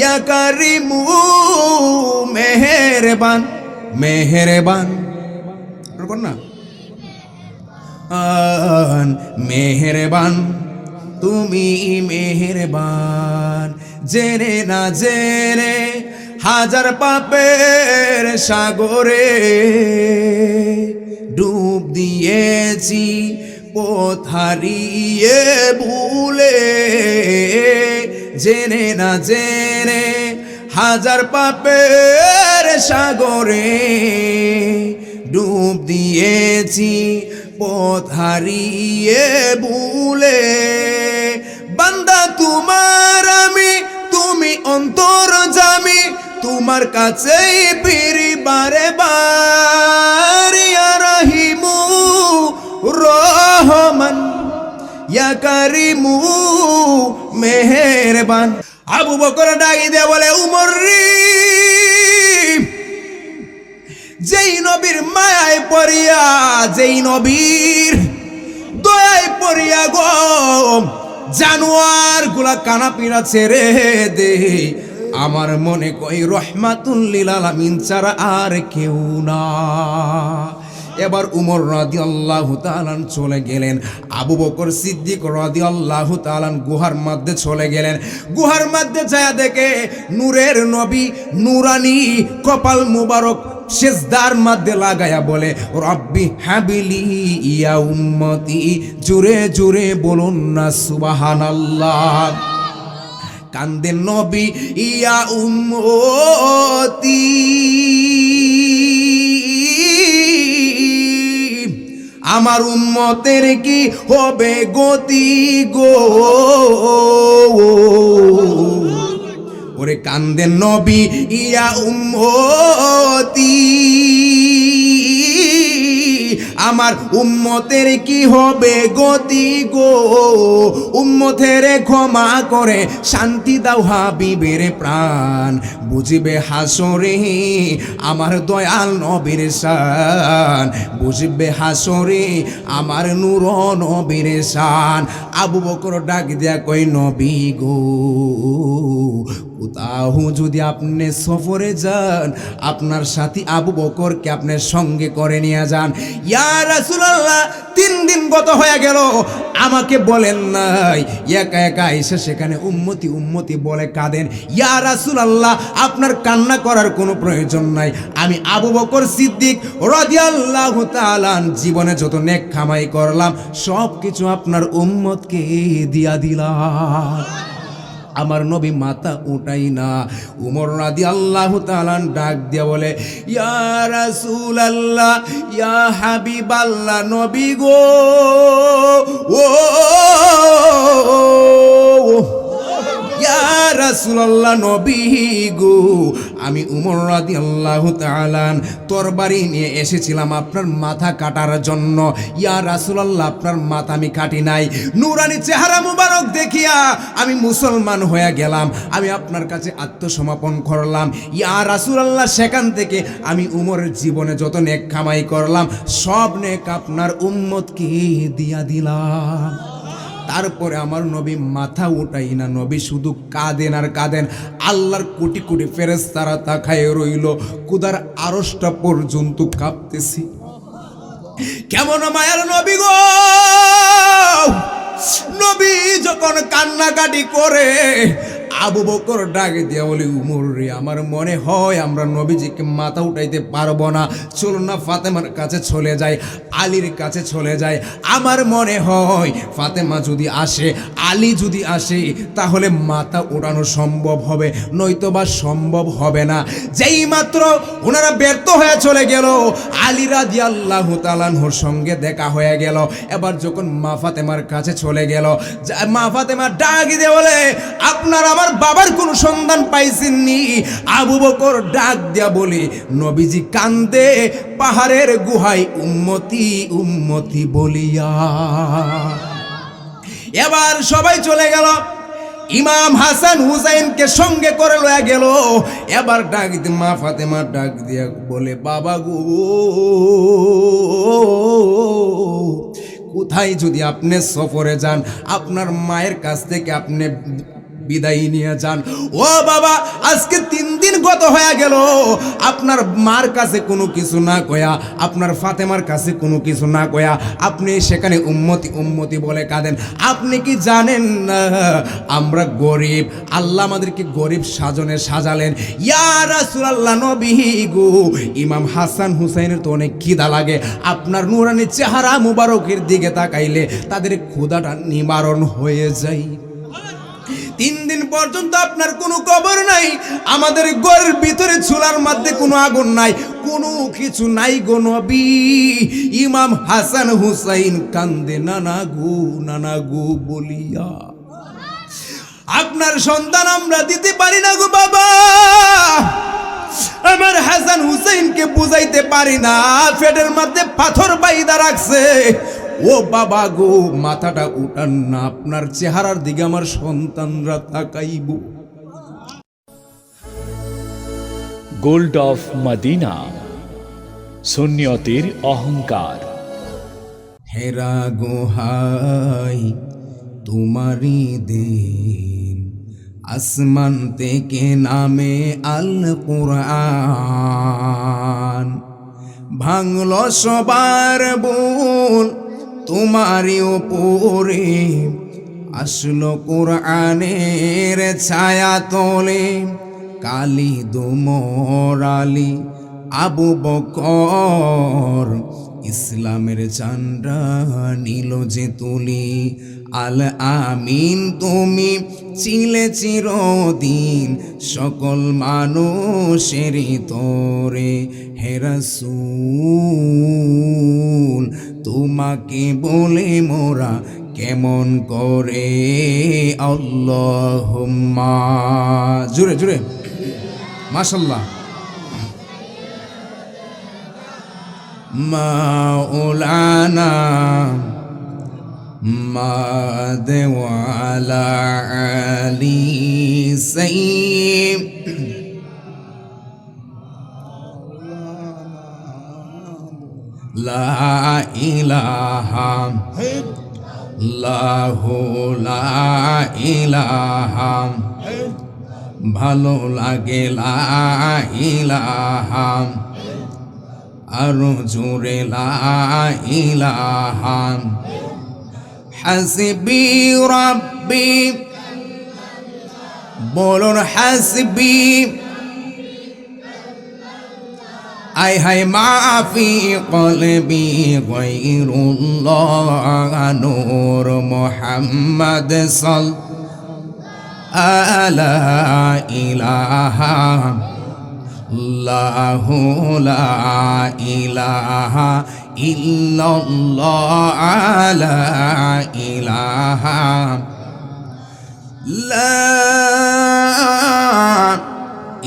ইয়া কারিমু মেহেরবান মেহেরবান কর না মেহেরবান তুমি মেহেরবান জেনে না জেনে হাজার পাপের সাগরে ডুব দিয়েছি পথ হারিয়ে ভুলে জেনে না জেনে হাজার পাপের সাগরে ডুব দিয়েছি পথ হারিয়ে ভুলে বান্দা তোমার আমি তুমি অন্তর্যামী তোমার কাছেই ফিরি বারে বার ইয়া রহিমু রহমান ইয়া কারিমু মেহেরবান। আবু বকর ডাকি দিয়ে বলে উমর রে, যেই নবীর মায়ায় পড়িয়া যেই নবীর দয়ায় পড়িয়া গো জানোয়ার গুলা কানা পিনা ছেড়ে দে, আমার মনে কই রহমাতুল লিল আলামিন ছাড়া আর কেউ না। এবার উমর রাদিয়াল্লাহু তাআলা চলে গেলেন, আবু বকর সিদ্দিক রাদিয়াল্লাহু তাআলা গুহার মধ্যে চলে গেলেন। গুহার মধ্যে যায় দেখে নূরের নবী নুরানি কপাল মুবারক সেজদার মধ্যে লাগায়া বলে রব্বি হাবিলি ইয়া উম্মতি, জোরে জোরে বলুন না সুবহানাল্লাহ। কান্দেন নবী ইয়া উম্মতি, আমার উম্মতের কি হবে গতি গো, ওরে কান্দেন নবী ইয়া উম্মতি, আমার উম্মতের কি হবে গতি গো, উম্মতের ক্ষমা করে শান্তি দাও হাবিবের প্রাণ, বুঝিবে হাসরে আমার দয়াল নবীর শান, বুঝিবে হাসরে আমার নূর নবীর শান। আবু বকর ডাক দিয়া কই নবী গো, কোথাও যদি আপনি সফরে যান আপনার সাথী আবু বকরকে আপনার সঙ্গে করে নিয়ে যান। ইয়া রাসূলুল্লাহ 3 দিন গত হয়ে গেল আমাকে বলেন নাই, একা একা এসে সেখানে উম্মতি উম্মতি বলে কাঁদেন। ইয়া রাসূলুল্লাহ আপনার কান্না করার কোনো প্রয়োজন নাই, আমি আবু বকর সিদ্দিক রাদিয়াল্লাহু তাআলা জীবনে যত নেক কামাই করলাম সব কিছু আপনার উম্মতকে দিয়া দিলাম। আমার নবী মাথা উঠাই না। উমর রাদিয়াল্লাহু তাআলা ডাক দিয়া বলে ইয়া রাসূলুল্লাহ ইয়া হাবিবাল্লাহ নবী গো, ও ইয়া রাসূলুল্লাহ নবী গো, আমি উমর রাদিয়াল্লাহু তাআলা তরবারি নিয়ে এসেছিলাম আপনার মাথা কাটার জন্য। ইয়া রাসূলুল্লাহ আপনার মাথা আমি কাটি নাই, নূরানি চেহারা মুবারক দেখিয়া আমি মুসলমান হয়ে গেলাম, আমি আপনার কাছে আত্মসমর্পণ করলাম। ইয়া রাসূলুল্লাহ সেখান থেকে আমি উমরের জীবনে যত নেক কামাই করলাম সব নেক আপনার উম্মতকে দিয়া দিলাম। তারপরে আমার নবী মাথা উঠাই না, নবী শুধু কাঁদেন আর কাঁদেন। আল্লাহর কোটি কোটি ফেরেশতারা তাকায় রইল, কুদার আরশটা পর্যন্ত কাঁপতেছি। কেমন মায়ার নবী গো, নবী যখন কান্নাকাটি করে আবু বকর ডাক দিয়া বলে উমর রে, আমার মনে হয় আমরা নবীজিকে মাথা উঠাইতে পারবো না, চলো না ফাতেমার কাছে চলে যাই, আলীর কাছে চলে যাই। আমার মনে হয় ফাতেমা যদি আসে, আলী যদি আসে তাহলে মাথা ওঠানো সম্ভব হবে, নয়তোবা সম্ভব হবে না। যেই মাত্র ওনারা ব্যর্থ হয়ে চলে গেল, আলী রাদিয়াল্লাহু তাআলার সঙ্গে দেখা হয়ে গেল। এবার যখন মা ফাতেমার কাছে চলে গেল, মা ফাতেমা ডাক দিয়ে বলে আপনার আমার বাবার কোনো সন্ধান পাইছেননি? আবু বকর ডাক দিয়া বলে নবীজি কান্দে পাহাড়ের গুহায় উম্মতি উম্মতি বলিয়া। এবার সবাই চলে গেল, ইমাম হাসান হুসাইনকে সঙ্গে করে লয়ে গেল। এবার ডাক দিয়ে মা ফাতেমা ডাক দিয়া বলে বাবা গো, কোথায় যদি আপনি সফরে যান আপনার মায়ের কাছ থেকে আপনি বিদায় নিয়ে যান। ও বাবা, আজকে 3 দিন গত হয়ে গেল, আপনার মার কাছে কোনো কিছু না কয়া, আপনার ফাতেমার কাছে কোনো কিছু না কয়া আপনি সেখানে উম্মতি উম্মতি বলে কাঁদেন। আপনি কি জানেন না আমরা গরিব? আল্লাহ আমাদেরকে গরিব সাজালেন। ইয়া রাসূলুল্লাহ, নবী গো, ইমাম হাসান হুসাইনের তো অনেক খিদা লাগে, আপনার নূরানি চেহারা মুবারকের দিকে তাকাইলে তাদের ক্ষুধাটা নিবারণ হয়ে যায়। 3 দিন পর্যন্ত আপনার কোনো খবর নাই, আমাদের ঘরের ভিতরে চুলার মধ্যে কোনো আগুন নাই, কোনো কিছু নাই গো নবী। ইমাম হাসান হুসাইন কান্দে নানা গো বলিয়া। আপনার সন্তান আমরা দিতে পারি না গো বাবা, আমার হাসান হুসাইনকে বুঝাইতে পারি না, পেটের মধ্যে পাথর বাইদা রাখছে। ও বাবা গো, মাথাটা উঠান না, আপনার চেহারার দিকে আমার সন্তানরা তাকাইব। গোল্ড অফ মদিনা, সুন্নিয়তের অহংকার। হেরা গোহাই তোমারি দিন, আসমান থেকে নামে আল কুরআন, ভাঙল সবার বল তোমারই ওপরে, আসলো কোরআনের ছায়া তলে, কালি দোমর আলী আবু বকর, ইসলামের চান্ডা নীল যে তুলি, আল আমিন তুমি ছিলে চিরদিন সকল মানুষেরই তোরে, হে রাসূল তোমাকে বলে মোরা কেমন করে, আল্লাহুম্মা, জুড়ে জুড়ে মাশাআল্লাহ। মাওলানা মাদ ওয়ালা আলি সাইয়্যিদ, লা ইলাহা ইল্লাল্লাহু, লা ইলাহা, ভালো লাগে লা ইলাহা, আরো জোরে লা ইলাহা, হাসবি রাব্বি, বলুন হাসবি, আয় হায় মাফি কলবি গায়রুল্লাহ, নূর মুহাম্মদ সাল্লাল্লাহু লা ইলাহা ইল্লাল্লাহু, লা ইলাহা ইল্লাল্লাহ, লা ইলাহা, লা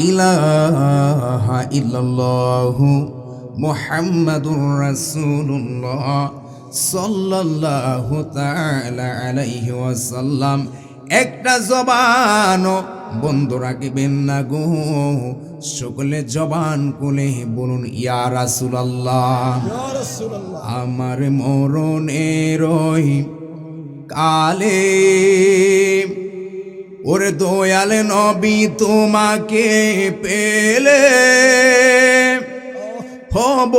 ইলাহা ইল্লাল্লাহু মুহাম্মাদুর রাসূলুল্লাহ সাল্লাল্লাহু তাআলা আলাইহি ওয়াসাল্লাম। একটা জবানও বন্ধ রাখবেন না গো, সকলে জবান খুলে বলুন ইয়া রাসূলুল্লাহ। আমার মরণের ওই কালে ওরে দয়াল নবী তোমাকে পেলে, হব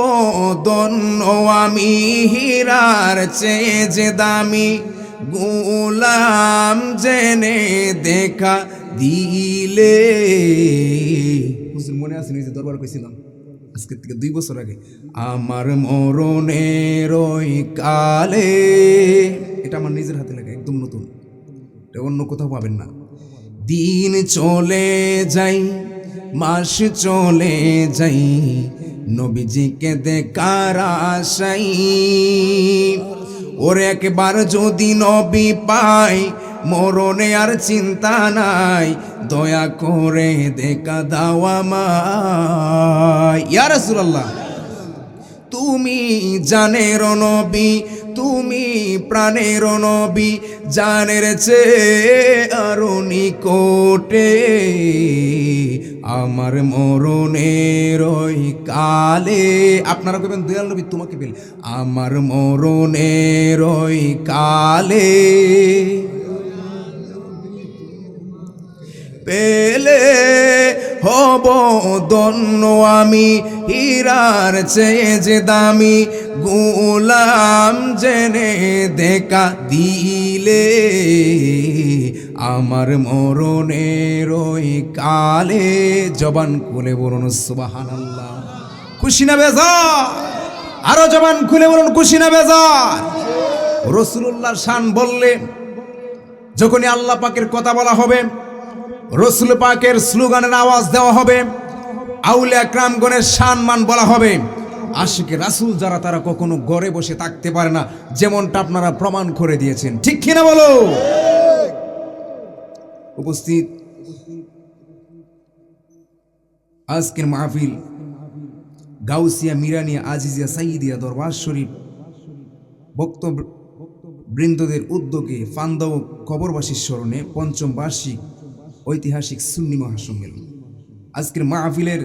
ধন্য আমি হীরার চেয়ে যে দামি, গোলাম জেনে দেখা দিলে। মনে আছে নিজে দরবার কইছিলাম আজকে থেকে 2 বছর আগে, আমার মরণের ওই কালে, এটা আমার নিজের হাতে লেখা, একদম নতুন, এটা অন্য কোথাও পাবেন না। দিন চলে যাই, মাস চলে যাই, নবীজিকে দেখার আশাই, ওর একবার যদি নবী পাই, মরণে আর চিন্তা নাই, দয়া করে দেখা দাও আমায় ইয়া রাসূলুল্লাহ। তুমি জানের নবী, তুমি প্রাণের নবী, জানের চেয়ে আরো নিকটে, আমার মরণের ওই কালে। আপনারা কইবেন দয়াল নবী তোমাকে পেলে, আমার মরণের ওই কালে, হব ধন্য আমি, হীরার চেয়ে যে দামি, গোলাম জেনে দেখা দিলে আমার মরণের ওই কালে। জবান খুলে বলুন সুবহানাল্লাহ। খুশি না বেজার? আরো জবান খুলে বলুন খুশি না বেজার? রাসূলুল্লাহর শান বললে যখনই আল্লাহ পাকের কথা বলা হবে, রাসূল পাকের স্লোগানের আওয়াজ দেওয়া হবে, আউলিয়া کرامগণের সম্মান বলা হবে, আশিকে রাসূল যারা তারা কখনো ঘরে বসে থাকতে পারে না, যেমনটা আপনারা প্রমাণ করে দিয়েছেন। ঠিক কিনা বলো? উপস্থিত আজকের মাহফিল গাউসিয়া মিরানিয়া আজিজিয়া সাইয়্যিদিয়া দরবার শরীফ বক্তব্য বৃন্দদের উদ্যোগে ফান্দাও কবরবাসীর স্মরণে পঞ্চম বার্ষিক ঐতিহাসিক সুন্নি মহাসম্মেলন। আজকের মাহফিলের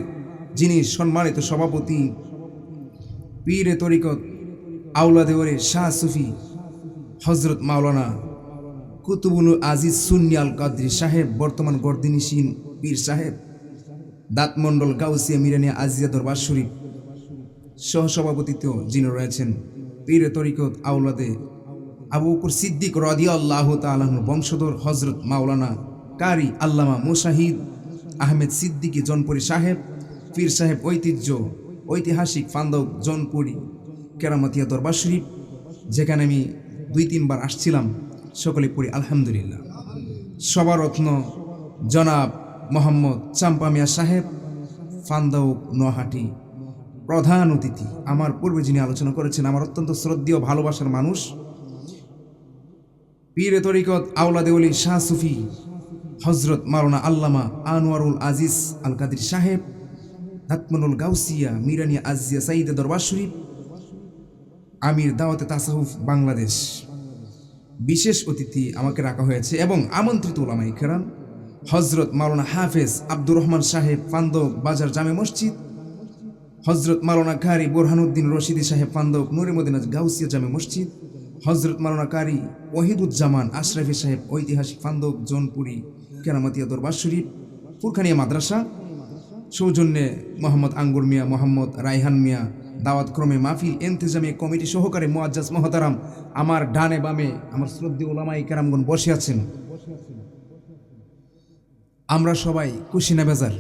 যিনি সম্মানিত সভাপতি, পীরে তরিকত আওলাদে ওরে শাহ সুফি হজরত মাওলানা কুতুবুল আজিজ সুন্নি আল কাদরি সাহেব, বর্তমান গর্দিনিসীন পীর সাহেব, দাঁতমন্ডল গাউসিয়া মিরানিয়া আজিজিয়া দরবার শরীফ সহসভাপতিত্ব যিনি রয়েছেন পীরে তরিকত আওলাদে আবু বকর সিদ্দিক রাদিয়াল্লাহু তাআলা আনহু বংশধর হজরত মাওলানা কারি আল্লামা মুশাহিদ আহমেদ সিদ্দিকী জনপুরি সাহেব, পীর সাহেব ঐতিহাসিক ফান্দাও জনপুরি কেরামতিয়া দরবার শরীফ, যেখানে আমি 2-3 বার আসছিলাম, সকলে পড়ি আলহামদুলিল্লাহ। সভারত্ন জনাব মোহাম্মদ চাম্পা মিয়া সাহেব, ফান্দাও নোয়াহাটি প্রধান অতিথি, আমার পূর্বে যিনি আলোচনা করেছেন, আমার অত্যন্ত শ্রদ্ধেয় ভালোবাসার মানুষ, পীরে তরিকত আওলাদে ওলি শাহ সুফি হজরত মাওলানা আল্লামা আনোয়ারুল আজিজ আল কাদরি সাহেব, দাঁতমন্ডল গাউসিয়া মিরানিয়া আজিজিয়া সাইয়্যিদিয়া দরবার শরীফ, আমির দাওয়াতে তাসাউফ বাংলাদেশ। বিশেষ অতিথি আমাকে রাখা হয়েছে এবং আমন্ত্রিত উলামায়ে কেরাম হজরত মাওলানা হাফেজ আব্দুর রহমান সাহেব ফান্দক বাজার জামে মসজিদ, হজরত মাওলানা কারি বোরহানুদ্দিন রশিদি সাহেব ফান্দক নূরে মদিনা গাউসিয়া জামে মসজিদ, হজরত মাওলানা কারি ওয়াহিদুজ্জামান আশরাফি সাহেব ঐতিহাসিক ফান্দক জনপুরি কেরামতিয়া দরবার শরীফ ফুরখানিয়া মাদ্রাসা, সৌজন্যে মোহাম্মদ আঙ্গুর মিয়া, মোহাম্মদ রায়হান মিয়া, দাওয়াত ক্রমে মাহফিল ইন্তেজামী কমিটি সহকারে মুআজ্জাজ মহতারাম, আমার ডানে বামে আমার শ্রদ্ধেয় উলামায়ে কেরামগণ বসে আছেন। আমরা সবাই খুশি না বেজার?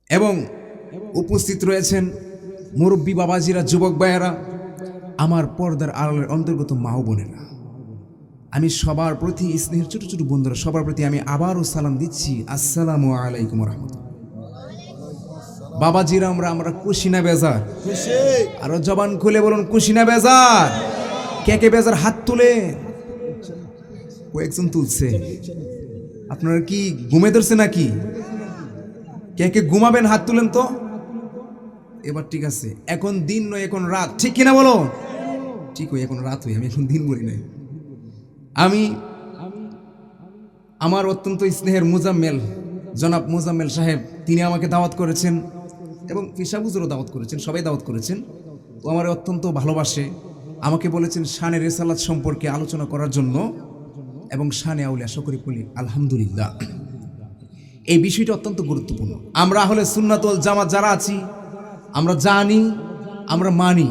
এবং উপস্থিত রয়েছেন মুরব্বী বাবাজিরা, যুবক ভাইয়েরা, আমার পর্দার আড়ালের অন্তর্গত মা ও বোনেরা, আমি সবার প্রতি, স্নেহের ছোট ছোট বন্ধুরা, সবার প্রতি আমি আবারও সালাম দিচ্ছি, আসসালামু আলাইকুম রাহমাতুল্লাহ। বাবাজিরা, আমরা খুশি না বেজার? আরো জবান খুলে বলুন খুশি না বেজার? কে কে বেজার হাত তুলে? কয়েকজন তুলছে। আপনারা কি ঘুমে ধরছে নাকি? কে কে ঘুমাবেন হাত তুলেন তো। এবার ঠিক আছে, এখন দিন নয়, এখন রাত, ঠিক কিনা বলো? ঠিক হই, এখন রাত হই, আমি এখন দিন বলি নাই। আমি আমার অত্যন্ত স্নেহের মুজাম্মেল জনাব মুজাম্মেল সাহেব, তিনি আমাকে দাওয়াত করেছেন এবং ফিসাবুজুরও দাওয়াত করেছেন, সবাই দাওয়াত করেছেন। ও আমার অত্যন্ত ভালোবাসে, আমাকে বলেছেন শানে রেসালাত সম্পর্কে আলোচনা করার জন্য এবং শানে আউলিয়া। সকলে বলি আলহামদুলিল্লাহ। এই বিষয়টা অত্যন্ত গুরুত্বপূর্ণ। আমরা আহলে সুন্নাত ওয়াল জামাত যারা আছি, আমরা জানি, আমরা মানি,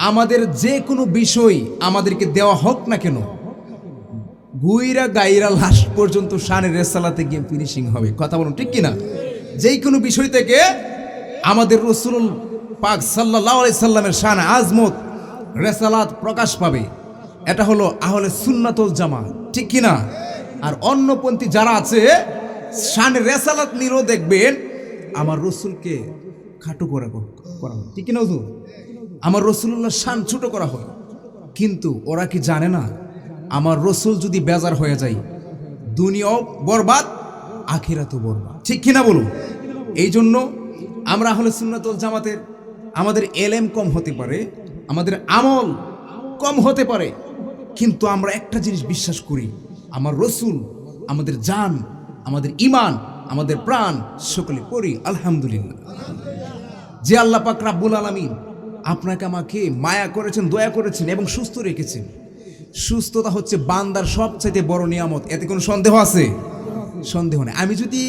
আমাদের যে কোনো বিষয় আমাদেরকে দেওয়া হোক না কেন, গুইরা গাইরা লাস্ট পর্যন্ত শানে রেসালাতে গিয়ে ফিনিশিং হবে। কথা বলুন ঠিক কিনা? যেই কোনো বিষয় থেকে আমাদের রাসূল পাক সাল্লাল্লাহু আলাইহি সাল্লামের শান আজমত রেসালাত প্রকাশ পাবে। এটা হলো আহলে সুন্নাত ওয়াল জামাত, ঠিক কিনা? আর অন্যপন্থী যারা আছে, শানে রেসালাত নিয়েও দেখবেন আমার রাসূলকে খাটো করা হয়, ঠিক কিনা হুজুর? আমার রাসূলুল্লাহ শান ছোট করা হয়। কিন্তু ওরা কি জানে না, আমার রাসূল যদি বেজার হয়ে যায়, দুনিয়াও বরবাদ, আখিরাতও বরবাদ, ঠিক কিনা বলুন? এই জন্য আমরা আহলে সুন্নাত ওয়াল জামাতের, আমাদের এলেম কম হতে পারে, আমাদের আমল কম হতে পারে, কিন্তু আমরা একটা জিনিস বিশ্বাস করি, আমার রাসূল আমাদের জান, আমাদের ঈমান, আমাদের প্রাণ, সকলে পড়ি আলহামদুলিল্লাহ। যে আল্লাহ পাক রাব্বুল আলামিন আপনাকে আমাকে মায়া করেছেন, দয়া করেছেন এবং সুস্থ রেখেছেন। সুস্থতা হচ্ছে বান্দার সবচাইতে বড় নিয়ামত, এতে কোনো সন্দেহ আছে? সন্দেহ নেই। আমি যদি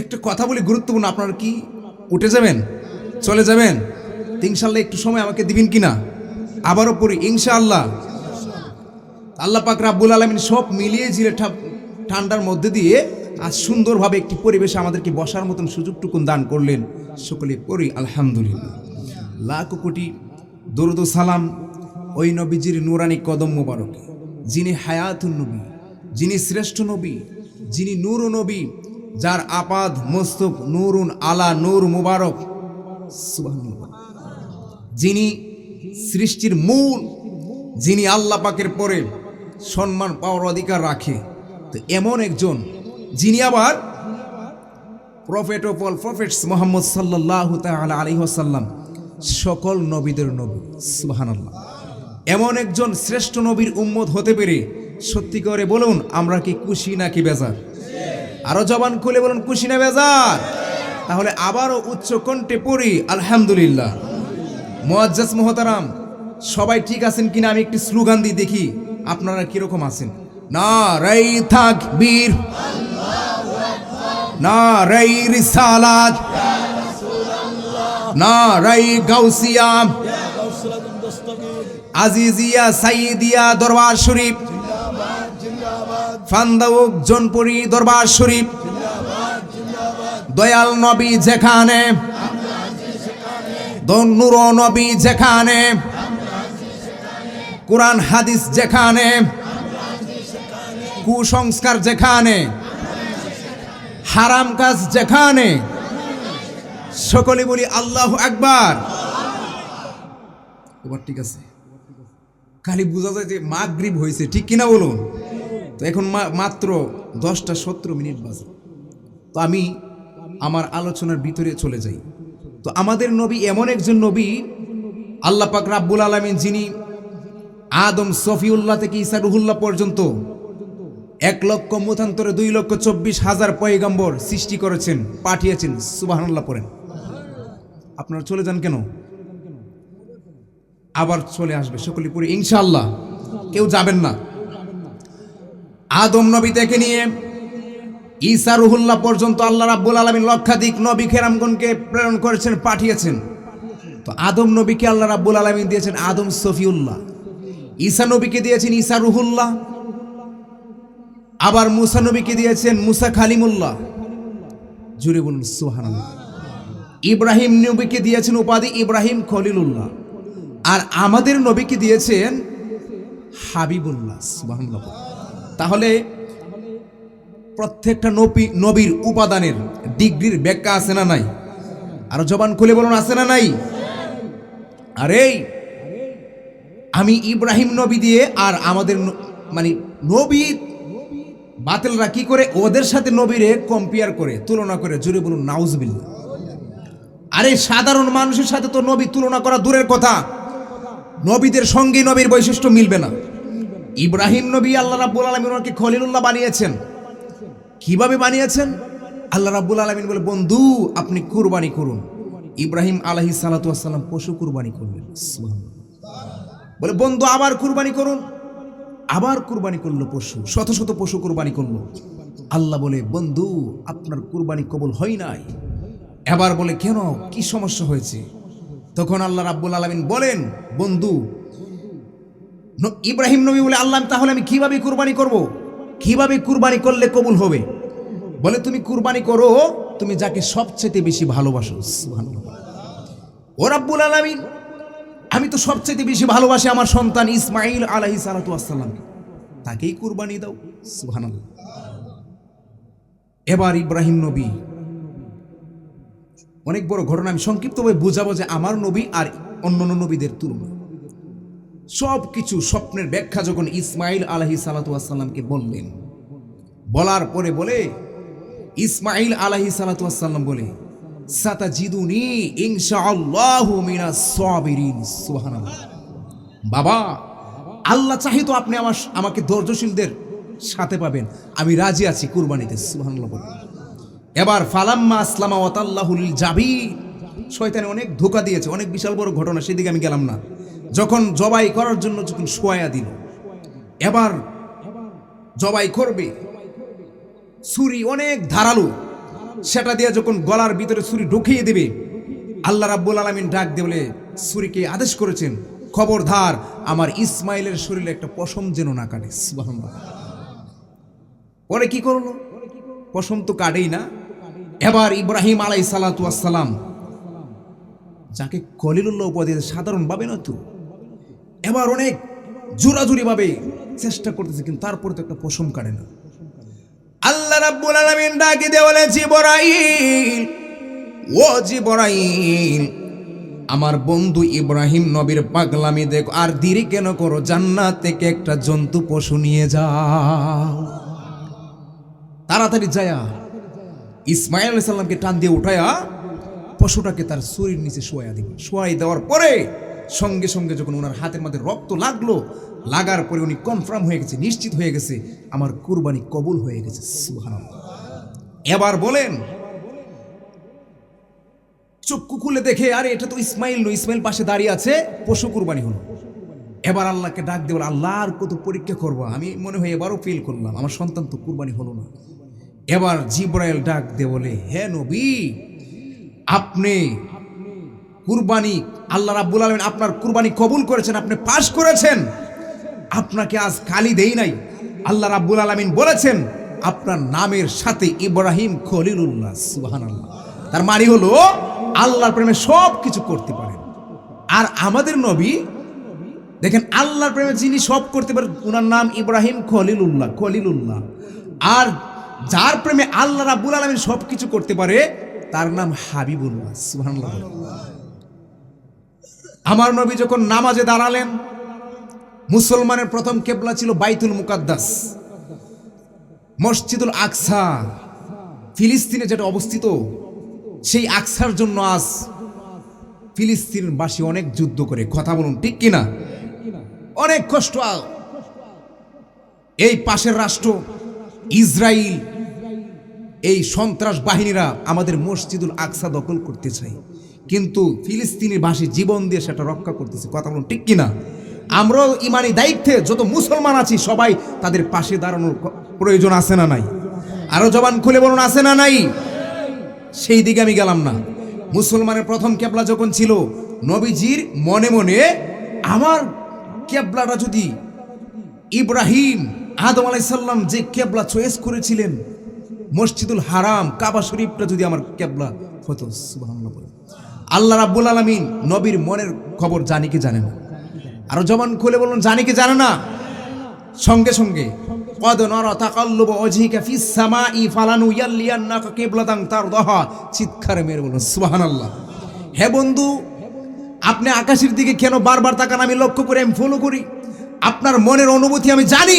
একটা কথা বলি গুরুত্বপূর্ণ, আপনারা কি উঠে যাবেন, চলে যাবেন? তো ইনশাআল্লাহ একটু সময় আমাকে দিবেন কিনা? আবারও পড়ি ইনশাআল্লাহ। আল্লাহ পাক রাব্বুল আলামিন সব মিলিয়ে ঝিলে ঠান্ডার মধ্যে দিয়ে আজ সুন্দরভাবে একটি পরিবেশে আমাদেরকে বসার মতন সুযোগটুকুন দান করলেন। সকলে পড়ি আলহামদুলিল্লাহ। লাখ কোটি দরুদ ও সালাম ওই নবীজির নুরানি কদম মোবারক, যিনি হায়াতুন নবী, যিনি শ্রেষ্ঠ নবী, যিনি নূর নবী, যার আপাদ মস্তক নূরুন আলা নূর মুবারক, সুবহানাল্লাহ, যিনি সৃষ্টির মূল, যিনি আল্লাহ পাকের পরে সম্মান পাওয়ার অধিকার রাখে। তো এমন একজন যিনি আবার prophet of all prophets Muhammad সাল্লাল্লাহু তাআলা আলাইহি ওয়াসাল্লাম, সকল নবীদের নবী, সুবহানাল্লাহ। এমন একজন শ্রেষ্ঠ নবীর উম্মত হতে পেরে সত্যি করে বলুন আমরা কি খুশি নাকি বেজার? আরো জবান খুলে বলুন খুশি না বেজার? তাহলে আবারও উচ্চ কণ্ঠে পড়ি আলহামদুলিল্লাহ। মুআজ্জাজ মুহতারাম, সবাই ঠিক আছেন কিনা? আমি একটি স্লোগান দিয়ে দেখি আপনারা কিরকম আছেন। নারাই তাকবীর, নারাই রিসালাত, নারাই গাউসিয়া, আজিজিয়া সাইদিয়া দরবার শরীফ, ফান্দাউক জনপুরি দরবার শরীফ, দয়াল নবী যেখানে, নূর নবী যেখানে, কোরআন হাদিস যেখানে, কুসংস্কার যেখানে, হারাম কাজ যেখানে, সকলে বলি আল্লাহু আকবার। এবার ঠিক আছে, খালি বোঝা যায় যে মাগরিব হয়েছে, ঠিক কিনা বলুন? তো এখন মাত্র 10:17 বাজে। তো আমি আমার আলোচনার ভিতরে চলে যাই। তো আমাদের নবী এমন একজন নবী, আল্লাহ পাক রাব্বুল আলামিন যিনি আদম সফিউল্লাহ থেকে ঈসা রুহুল্লাহ পর্যন্ত 1,24,24,000 পয়গম্বর সৃষ্টি করেছেন, পাঠিয়েছেন। সুবহানাল্লাহ পড়েন। আপনারা চলে যান কেন? আবার চলে আসবে, সকলে পড়ি ইনশাআল্লাহ, কেউ যাবেন না। আদম নবী থেকে নিয়ে ঈসা রুহুল্লাহ পর্যন্ত আল্লাহ রাব্বুল আলামিন লক্ষাধিক নবী কেরামগণকে প্রেরণ করেছেন, পাঠিয়েছেন। তো আদম নবীকে আল্লাহ রাব্বুল আলামিন দিয়েছেন আদম সফিউল্লাহ, ঈসা নবীকে দিয়েছেন ঈসা রুহুল্লাহ, আবার মুসা নবীকে দিয়েছেন মুসা কালিমুল্লাহ। জুড়ে বলুন সুবহানাল্লাহ। ইব্রাহিম নবীকে দিয়েছেন উপাধি ইব্রাহিম খলিলুল্লাহ, আর আমাদের নবীকে দিয়েছেন হাবিবুল্লাহ। সুবহানাল্লাহ। তাহলে প্রত্যেকটা নবীর উপাদানের ডিগ্রির ব্যাখ্যা আছে না নাই? আর জবান খুলে বলুন আছে না নাই? আরে আমি ইব্রাহিম নবী দিয়ে আর আমাদের মানে নবী বাতিলরা কি করে ওদের সাথে নবীরে কম্পেয়ার করে, তুলনা করে। জুড়ে বলুন নাউজুবিল্লাহ। আরে সাধারণ মানুষের সাথে তো নবী তুলনা করা দূরের কথা, নবীদের সঙ্গে নবীর বৈশিষ্ট্য মিলবে না। ইব্রাহিম নবী আল্লাহ রাব্বুল আলামিন ওনাকে খলিলুল্লাহ বানিয়েছেন। কিভাবে বানিয়েছেন? আল্লাহ রাব্বুল আলামিন বলে বন্ধু আপনি কুরবানি করুন। ইব্রাহিম আলাইহিস সালাতু ওয়াস সালাম পশু কুরবানি করলেন। সুবহানাল্লাহ। বলে বন্ধু আবার কুরবানি করুন, আবার কুরবানি করলো পশু, শত শত পশু কুরবানি করলো। আল্লাহ বলে বন্ধু আপনার কুরবানি কবুল হয় নাই। এবার বলে কেন, কি সমস্যা হয়েছে? তখন আল্লাহ রাব্বুল আলামিন বলেন বন্ধু, ইব্রাহিম নবী বলে আল্লাহ তাহলে আমি কিভাবে কুরবানি করব? কিভাবে কুরবানি করলে কবুল হবে? বলে তুমি কুরবানি করো তুমি যাকে সবচেয়ে বেশি ভালোবাসো। সুবহানাল্লাহ। ও রাব্বুল আলামিন আমি তো সবচেয়ে বেশি ভালোবাসি আমার সন্তান ইসমাঈল আলাইহিস সালাতু ওয়াস সালাম, তাকেই কুরবানি দাও। সুবহানাল্লাহ। এবার ইব্রাহিম নবী, অনেক বড় ঘটনা, আমি সংক্ষিপ্তভাবে বুঝাবো যে আমার নবী আর অন্যান্য নবীদের তুলনা সব কিছু স্বপ্নের ব্যাখ্যা যখন ইসমাঈল আলাইহিস সালাতু ওয়াস সালামকে বললেন, বলার পরে বলে ইসমাঈল আলাইহিস সালাতু ওয়াস সালাম বলে সাতাজিদুনি ইনশাআল্লাহু মিনাস সাবিরিন। সুবহানাল্লাহ। বাবা আল্লাহ চাহি তো আপনি আমাকে ধৈর্যশীলদের সাথে পাবেন, আমি রাজি আছি কুরবানিতে। সুবহানাল্লাহ। এবার ফালাম্মা আসলামা ওয়া তাল্লাহু লিল জাবিন, শয়তানে অনেক ধোঁকা দিয়েছে, অনেক বিশাল বড় ঘটনা, সেদিকে আমি গেলাম না। যখন জবাই করার জন্য যখন শোয়া দিল, এবার জবাই করবে, ছুরি অনেক ধারালো, সেটা দিয়ে যখন গলার ভিতরে ছুরি ঢুকিয়ে দেবে, আল্লাহ রাব্বুল আলামিন ডাক দিয়ে বলে ছুরিকে আদেশ করেছেন, খবরদার আমার ইসমাইলের শরীরে একটা পশম যেন না কাটে। সুবহানাল্লাহ। পরে কি করলো? পশম তো কাটেই না। এবার ইব্রাহিম আলাইহিস সালাতু ওয়াস সালাম, যাকে খলিলুল্লাহ উপাধি সাধারণ ভাবে না তো, এবার অনেক জোরাজুরি ভাবে চেষ্টা করতেছে, কিন্তু তারপর তো একটা পশম কাটে না। আল্লাহ রাব্বুল আলামিন ডাকে দিয়ে বলে, জিবরাইল, ও জিবরাইল, আমার বন্ধু ইব্রাহিম নবীর পাগলামি দেখো, আর দেরি কেন করো, জান্নাত থেকে একটা জন্তু পশু নিয়ে যাও। তাড়াতাড়ি যায়া ইসমাইল আলাইহিস সালামকে টান দিয়ে উঠায়া পশুটাকে তার শরীর নিচে শোয়া দিল। শোয়াই দেওয়ার পরে সঙ্গে সঙ্গে যখন ওনার হাতের মধ্যে রক্ত লাগলো, লাগার পরে উনি কনফার্ম হয়ে গেছে, নিশ্চিত হয়ে গেছে আমার কুরবানি কবুল হয়ে গেছে। সুবহানাল্লাহ। এবার বলেন, চক্ষু খুলে দেখে আরে এটা তো ইসমাইল নয়, ইসমাইল পাশে দাঁড়িয়ে আছে, পশু কুরবানি হলো। এবার আল্লাহকে ডাক দিয়ে বলে, আল্লাহ আর কত পরীক্ষা করবো, আমি মনে হয় এবারও ফেল করলাম, আমার সন্তান তো কুরবানি হলো না। এবার জিবরাইল ডাক দিয়ে বলে, হে নবী, আপনি কুরবানি, আল্লাহ রাব্বুল আলামিন আপনার কুরবানি কবুল করেছেন, আপনি পাস করেছেন, আপনাকে আজ খালি দেই নাই। আল্লাহ রাব্বুল আলামিন বলেছেন আপনার নামের সাথে ইব্রাহিম খলিলুল্লাহ। সুবহানাল্লাহ। তার মানে হলো আল্লাহর প্রেমে সব কিছু করতে পারেন। আর আমাদের নবী দেখেন, আল্লাহর প্রেমে যিনি সব করতে পারেন, ওনার নাম ইব্রাহিম খলিলুল্লাহ, খলিলুল্লাহ। আর যার প্রেমে আল্লাহ রাব্বুল আলামিন সব কিছু করতে পারে, তার নাম হাবিবুল্লাহ। সুবহানাল্লাহ। আমার নবী যখন নামাজে দাঁড়ালেন, মুসলমানের প্রথম কিবলা ছিল বাইতুল মুকাদ্দাস, মসজিদুল আকসা, ফিলিস্তিনে যেটা অবস্থিত। সেই আকসার জন্য আজ ফিলিস্তিনবাসী অনেক যুদ্ধ করে, কথা বলুন ঠিক কিনা, অনেক কষ্ট। এই পাশের রাষ্ট্র ইসরায়েল, এই সন্ত্রাস বাহিনীরা আমাদের মসজিদুল আকসা দখল করতে চায়, কিন্তু ফিলিস্তিনের ভাষী জীবন দিয়ে সেটা রক্ষা করতেছে, কথা বলুন ঠিক কিনা। আমরাও ইমানি দায়িত্বে যত মুসলমান আছি সবাই তাদের পাশে দাঁড়ানোর প্রয়োজন আছে না নাই? আরো জবান খুলে বলুন, আছে না নাই? সেই দিকে আমি গেলাম না। মুসলমানের প্রথম কেবলা যখন ছিল, নবীজির মনে মনে আমার কেবলাটা যদি ইব্রাহিম আদম আলাইহিস সালাম যে কেবলা চয়েস করেছিলেন, মসজিদুল হারাম কাবা শরীফটা যদি আমার কেবলা হতো। সুবহানাল্লাহ। আল্লাহ রাব্বুল আলামিন নবীর মনের খবর জানি কি জানে না? আরো জবান খুলে বলুন, জানি কি জানে না? সঙ্গে সঙ্গে কদ নারা তাকাল্লুব ওয়াজহিকা ফিস সামাই ফালানুয়াল্লিয়ান্নাকা কিবলাতান তারদাহা, চিৎকার মেরে বলুন সুবহানাল্লাহ। হে বন্ধু, আপনি আকাশের দিকে কেন বারবার তাকান? আমি লক্ষ্য করে, আমি ফলো করি, আপনার মনের অনুভূতি আমি জানি।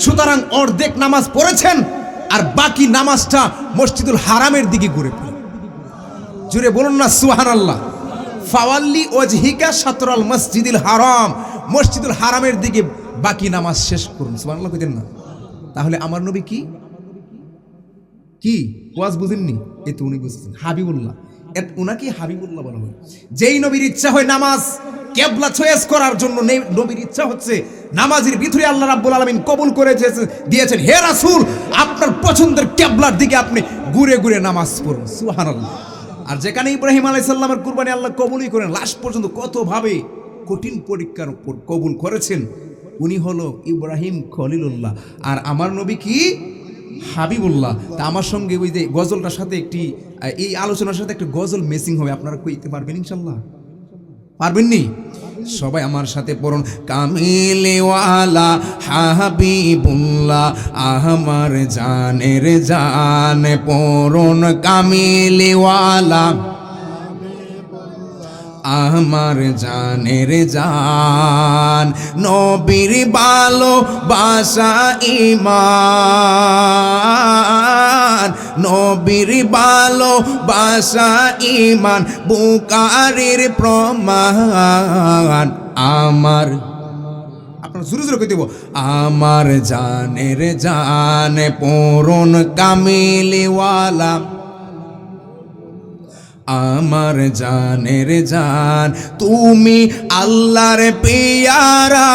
সুতরাং অর্ধেক নামাজ পড়েছেন, আর বাকি নামাজটা মসজিদুল হারামের দিকে ঘুরে পড়ে। জুড়ে বলুন না সুবহানাল্লাহ। ফাওয়াল্লি ওয়াজহিকা শাতরাল মসজিদুল হারাম, মসজিদুল হারামের দিকে বাকি নামাজ শেষ করুন। সুবহানাল্লাহ কইতেন না? তাহলে আমার নবী কি কি ওয়াজ বুঝেননি? এই তো উনি বুঝছেন, হাবিবুল্লাহ। উনাকে হাবিবুল্লাহ বলা হয়। যেই নবীর ইচ্ছা হয় নামাজ কেবলা চয়েস করার জন্য, নবীর ইচ্ছা হচ্ছে নামাজের ভিতরে আল্লাহ রাব্বুল আলামিন কবুল করে দিয়েছেন, হে রাসূল আপনার পছন্দের কেবলার দিকে আপনি ঘুরে ঘুরে নামাজ পড়ুন। সুবহানাল্লাহ। আর যেখানে ইব্রাহিম আলাইহিস সালামের কুরবানি আল্লাহ কবুলই করেন, লাস্ট পর্যন্ত কত ভাবে কঠিন পরীক্ষার উপর কবুল করেছেন, উনি হলো ইব্রাহিম খলিলুল্লাহ। আর আমার নবী কি? হাবিবুল্লাহ। তা আমার সঙ্গে ওই যে গজলটার সাথে একটি, এই আলোচনার সাথে একটা গজল মেসিং হবে, আপনারা কইতে পারবেন ইনশাল্লাহ? পারবেন নি? সবাই আমার সাথে পড়ুন, কামিলেওয়ালা হাবিবুল্লাহ আমার জানের জান, পড়ুন কামিলেওয়ালা আমার জানের জান, নবীর ভালোবাসা ঈমান, নবীর ভালোবাসা ঈমান, বুখারীর প্রমাণ। আমার, আপনারা জোরে জোরে কই দেব, আমার জানের জান, পড়ুন কামিলিওয়ালা আমার জানের জান তুমি আল্লাহর পেয়ারা,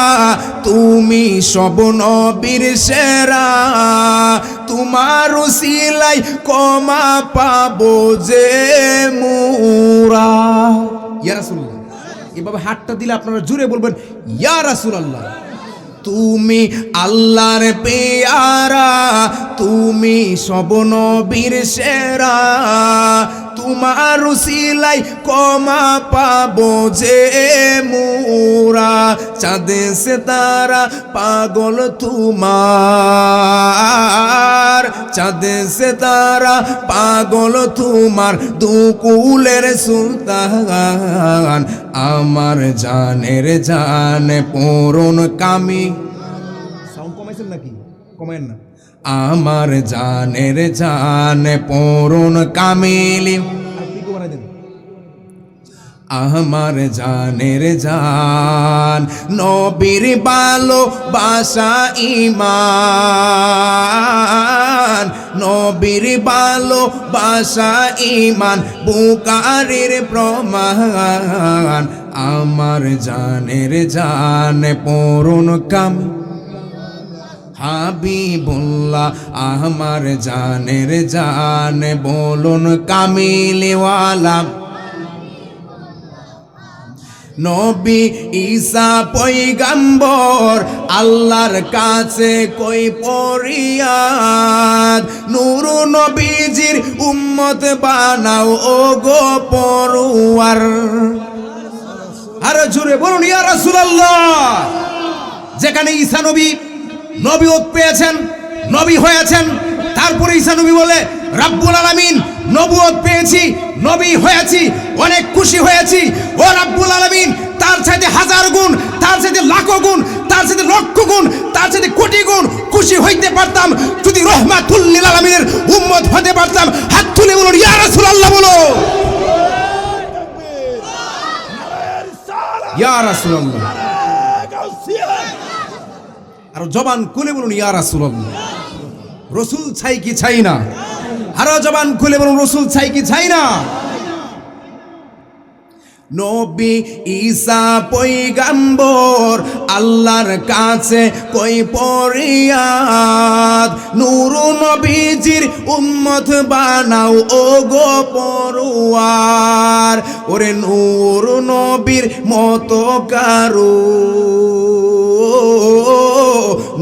তুমি সব নবীর সেরা, তোমার উসিলাই ক্ষমা পাবো যে মুরা। ইয়া রাসূলুল্লাহ, এভাবে হাতটা দিলে আপনারা জুড়ে বলবেন ইয়া রাসূলুল্লাহ। তুমি আল্লাহর পেয়ারা, তুমি সব নবীর সেরা, তোমার উসিলাই ক্ষমা পাবো যে মুরা। চাঁদে সিতারা পাগল তোমার, চাঁদে সিতারা পাগল তোমার, দুকুলের সুলতান। আমার জানের জান পূরণ কামি। সাউন্ড কমাইছেন নাকি? কমায়েন না। আমার জানের জান পূরণ কামিলি। আমার জানের জান নবীর ভালোবাসা ঈমান, নবীর ভালোবাসা ঈমান, বুখারীর প্রমাণ। আমার জানের জান পূরণ কাম হাবিবুল্লাহ, আমার জানের জান বলুন কামিলিওয়ালা। নবী ঈসা পয়গম্বর, আল্লাহর কাছে কই ফরিয়াদ, নূর নবীজির উম্মত বানাও ও গো পরওয়ার। আরে জোরে বলুন ইয়া রাসূলুল্লাহ। যেখানে ঈসা নবী নবীয়ত পেয়েছেন, নবী হয়েছেন, তারপরে ঈসা নবী বলে রাব্বুল আলামিন নবুয়ত পেয়েছি, নবী হয়েছি, অনেক খুশি হয়েছি। ও রাব্বুল আলামিন, তার চাইতে হাজার গুণ, তার চাইতে লাখো গুণ, তার চাইতে লক্ষ গুণ, তার চাইতে কোটি গুণ খুশি হইতে পারতাম যদি রহমাতুল লিল আলামিনের উম্মত হতে পারতাম। হাত তুলে বলুন ইয়া রাসূলুল্লাহ বলো। ইয়া রাসূলুল্লাহ। আর জবান খুলে বলুন ইয়া রাসূলুল্লাহ। রসুল চাই কি চাই না? আরো জবান খুলে বলুন রসুল চাই কি চাই না? নবী ঈসা পয়গম্বর, আল্লাহর কাছে কই ফরিয়াদ, নূর নবীজির উম্মত বানাও ও গো পরওয়ার। ওরে নূর নবীর মতো কারো,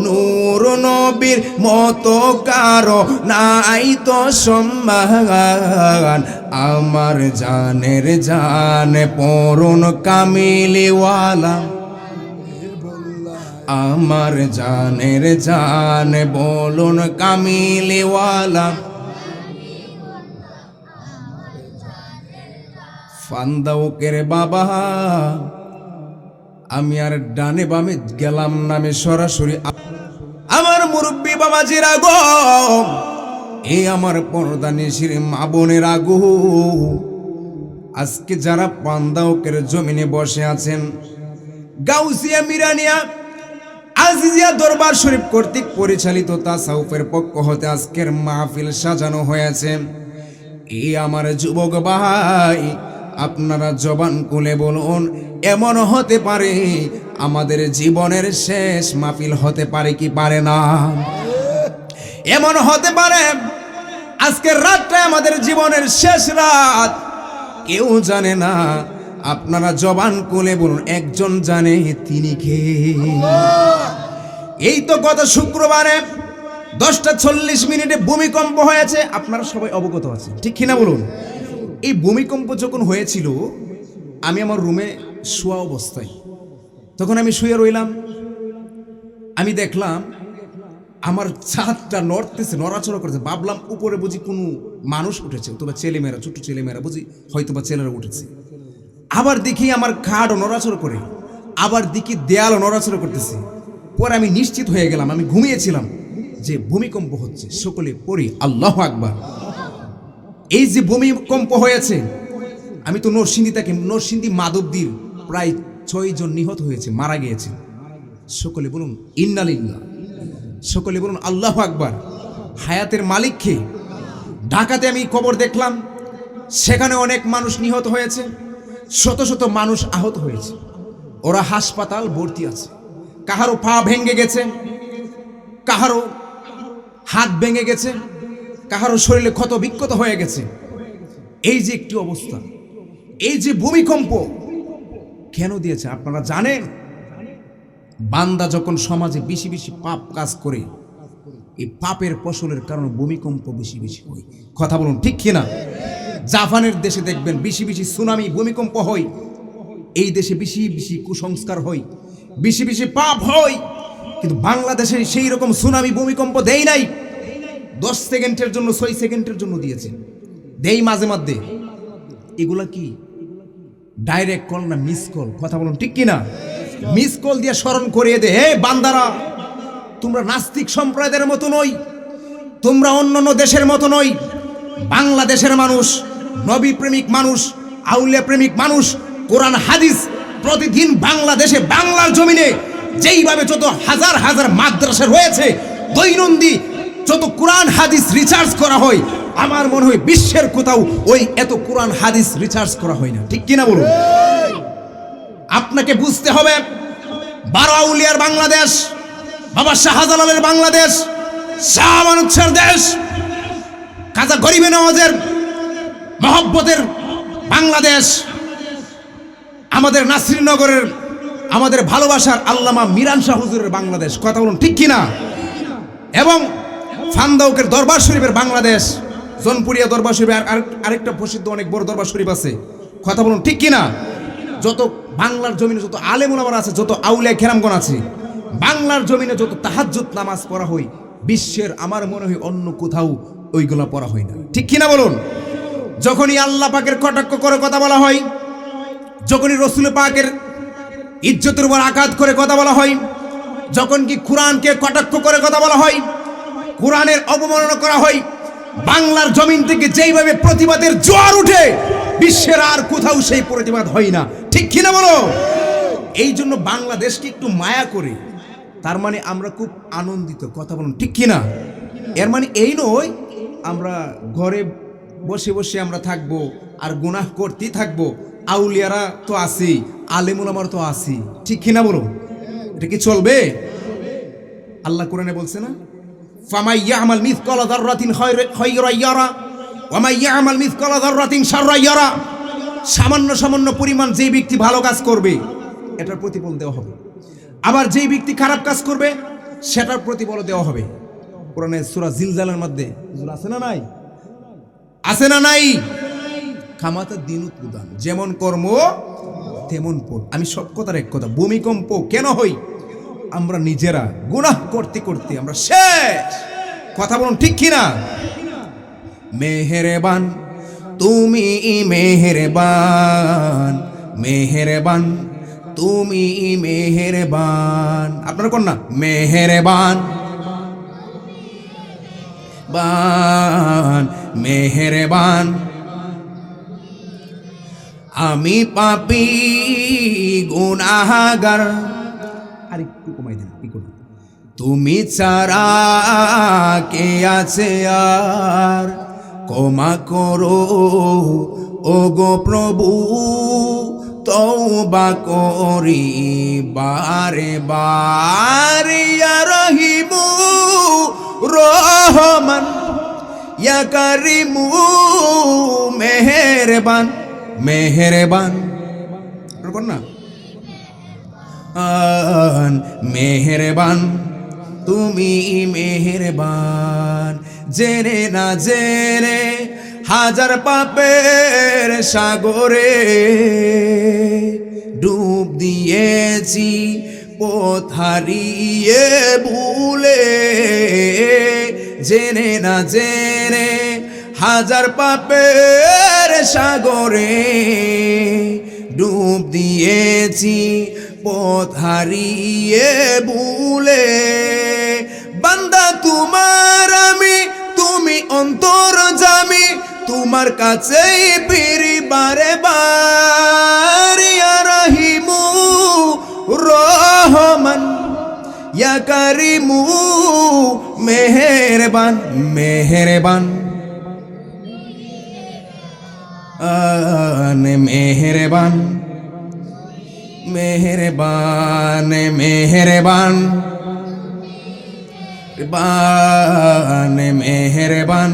নূর নবীর মতো কারো নাই তো সম্মান। আমার জানের জান পূরণ কামিলিওয়ালা, আমার জানের জান বলুন কামিলিওয়ালা। ফান্দাউকের বাবা, আমি আর ডানে বামে গেলাম নামে সরাসরি আমার মুরব্বী বাবাজিরা গো, এই আমার পর্দা নিশির মা বোনেরা গো, আজকে যারা পান্দাউকের জমিনে বসে আছেন, গাউসিয়া মিরানিয়া আজিজিয়া দরবার শরীফ কর্তৃক পরিচালিত তাসাউফের পক্ষ হতে আজকের মাহফিল সাজানো হয়েছে। এই আমার যুবক ভাই, আপনারা জবান খুলে বলুন, এমন হতে পারে আমাদের জীবনের শেষ মাহফিল হতে পারে কি পারে না? এমন হতে পারে আজকের রাতটা আমাদের জীবনের শেষ রাত, কেউ জানে না। আপনারা জবান খুলে বলুন, একজন জানে, তিনি কে? এই তো গত শুক্রবারে 10:40 ভূমিকম্প হয়েছে, আপনারা সবাই অবগত আছেন, ঠিক কিনা বলুন? এই ভূমিকম্প যখন হয়েছিল, আমি আমার রুমে শোয়া অবস্থায়, তখন আমি শুয়ে রইলাম। আমি দেখলাম আমার ছাদটা নড়তেছে, নড়াচড়া করছে। ভাবলাম উপরে বুঝি কোনো মানুষ উঠেছে, অথবা ছেলেমেয়েরা, ছোট্ট ছেলেমেয়েরা বুঝি, হয়তোবা ছেলেরা উঠেছে। আবার দেখি আমার খাটও নড়াচড়া করে, আবার দেখি দেয়ালও নড়াচড়া করতেছে। পরে আমি নিশ্চিত হয়ে গেলাম, আমি ঘুমিয়েছিলাম, যে ভূমিকম্প হচ্ছে। সকলে পড়ি আল্লাহু আকবার। এই যে ভূমিকম্প হয়েছে, আমি তো নরসিংদী থাকি, নরসিংদী মাধবদীর প্রায় 6 জন নিহত হয়েছে, মারা গিয়েছে। সকলে বলুন ইন্না লিল্লাহ, সকলে বলুন আল্লাহু আকবার। হায়াতের মালিক কে? ঢাকাতে আমি খবর দেখলাম, সেখানে অনেক মানুষ নিহত হয়েছে, শত শত মানুষ আহত হয়েছে। ওরা হাসপাতাল ভর্তি আছে। কাহারও পা ভেঙে গেছে, কাহারও হাত ভেঙে গেছে, কাহারও শরীরে ক্ষত বিক্ষত হয়ে গেছে। এই যে একটি অবস্থা, এই যে ভূমিকম্প কেন দিয়েছে আপনারা জানেন? বান্দা যখন সমাজে বেশি বেশি পাপ কাজ করে, এই পাপের ফসলের কারণে ভূমিকম্প বেশি বেশি হয়। কথা বলুন ঠিক কিনা? জাপানের দেশে দেখবেন বেশি বেশি সুনামি ভূমিকম্প হয়, এই দেশে বেশি বেশি কুসংস্কার হয়, বেশি বেশি পাপ হয়। কিন্তু বাংলাদেশে সেই রকম সুনামি ভূমিকম্প দেয় নাই। 10 সেকেন্ডের জন্য 6 সেকেন্ডের জন্য দিয়েছে, দেই মাঝে মধ্যে। এগুলা কি ডাইরেক্ট কল না মিস কল? কথা বলুন ঠিক কিনা? মিস কল দিয়ে স্মরণ করিয়ে দে, হে বান্দারা, তোমরা নাস্তিক সম্প্রদায়ের মতো নই, তোমরা অন্যান্য দেশের মতো নই। বাংলাদেশের মানুষ নবী প্রেমিক মানুষ, আউলিয়া প্রেমিক মানুষ, কোরআন হাদিস প্রতিদিন বাংলাদেশে বাংলার জমিনে যেইভাবে যত হাজার হাজার মাদ্রাসা রয়েছে, দৈনন্দিন যত কোরআন হাদিস রিসার্চ করা হয়, আমার মনে হয় বিশ্বের কোথাও ওই এত কোরআন হাদিস রিসার্চ করা হয় না। ঠিক কিনা বলুন? আপনাকে বুঝতে হবে, 12 আউলিয়ার বাংলাদেশ, বাবা শাহজালালের বাংলাদেশ, শাহ আমানুচ্ছের দেশ, খাজা গরিবে নওয়াজের মহব্বতের বাংলাদেশ, আমাদের নাসিরনগরের, আমাদের ভালোবাসার আল্লামা মিরান শাহ হুজুরের বাংলাদেশ। কথা বলুন ঠিক কিনা? এবং ফান্দাউকের দরবার শরীফের বাংলাদেশ, জনপুরিয়া দরবার শরীফ, আরেকটা প্রসিদ্ধ অনেক বড় দরবার শরীফ আছে। কথা বলুন ঠিক কিনা? যত বাংলার জমিনে যত আলেম ওলামা আছে, যত আউলিয়া কেরামগণ আছে, বাংলার জমিনে যত তাহাজ্জুদ নামাজ পড়া হয়, বিশ্বের আমার মনে হয় অন্য কোথাও ওইগুলা পড়া হয় না। ঠিক কিনা বলুন? যখনই আল্লাহ পাকের কটাক্ষ করে কথা বলা হয়, যখনই রসুল পাকের ইজ্জতের উপর আঘাত করে কথা বলা হয়, যখন কি কোরআনকে কটাক্ষ করে কথা বলা হয়, কোরআনের অবমাননা করা হয়, বাংলার জমিন থেকে যেইভাবে প্রতিবাদের জোয়ার উঠে, বিশ্বের আর কোথাও সেই প্রতিবাদ হয় না। ঠিক কিনা বলো? এই জন্য বাংলাদেশকে একটু মায়া করে, তার মানে আমরা খুব আনন্দিত। কথা বলুন ঠিক কিনা? এর মানে এই নয় আমরা ঘরে বসে বসে আমরা থাকবো আর গুনাহ করতেই থাকবো। আউলিয়ারা তো আছেই, আলেম ওলামার তো আছেই। ঠিক কিনা বলো? এটা কি চলবে? আল্লাহ কোরআনে বলছে না, ফামাই ইয়ামাল মিসকালা যাররাতিন খায়রান ইয়ারা ওয়া মাই ইয়ামাল মিসকালা যাররাতিন শাররান ইয়ারা। সামান্য সামান্য পরিমাণ যেই ব্যক্তি ভালো কাজ করবে, এটার প্রতিফল দেওয়া হবে। আবার যেই ব্যক্তি খারাপ কাজ করবে, সেটার প্রতিফল দেওয়া হবে। কোরআনে সূরা জিলজালের মধ্যে আছে না নাই? আছে না নাই? কামাতা দিনুত উদান, যেমন কর্ম তেমন ফল। আমি সব কথার এক কথা, ভূমিকম্প কেন হই? আমরা নিজেরা গুনাহ করতে করতে আমরা শেষ। কথা বলুন ঠিক কিনা? মেহেরবান তুমি মেহেরবান, মেহেরবান তুমি মেহেরবান। আপনারা কোন না? মেহেরবান বান, মেহেরবান আমি পাপী গুনাহগার। আর একটু কমাই দেন, কি করুন? তুমি ছাড়া কে আছে আর, ক্ষমা করো ও গো প্রভু, তওবা করি বারে বারে। ইয়া রহিমু রহমান, ইয়া কারিমু মেহেরবান, মেহেরবান না মেহেরবান তুমি মেহেরবান। জেনে না জেনে হাজার পাপের সাগরে ডুব দিয়েছি, পথ হারিয়ে ভুলে। জেনে না জেনে হাজার পাপের সাগরে ডুব দিয়েছি, পথ হারিয়ে ভুলে। বান্দা তোমার আমি, তুমি অন্তর্যামী, তোমার কাছেই ফিরি বারে বার। ইয়া রহিমু রহমান, ইয়া কারিমু মেহেরবান, মেহেরবান মেহেরবান মেহেরবান মেহেরবান মেহেরবান।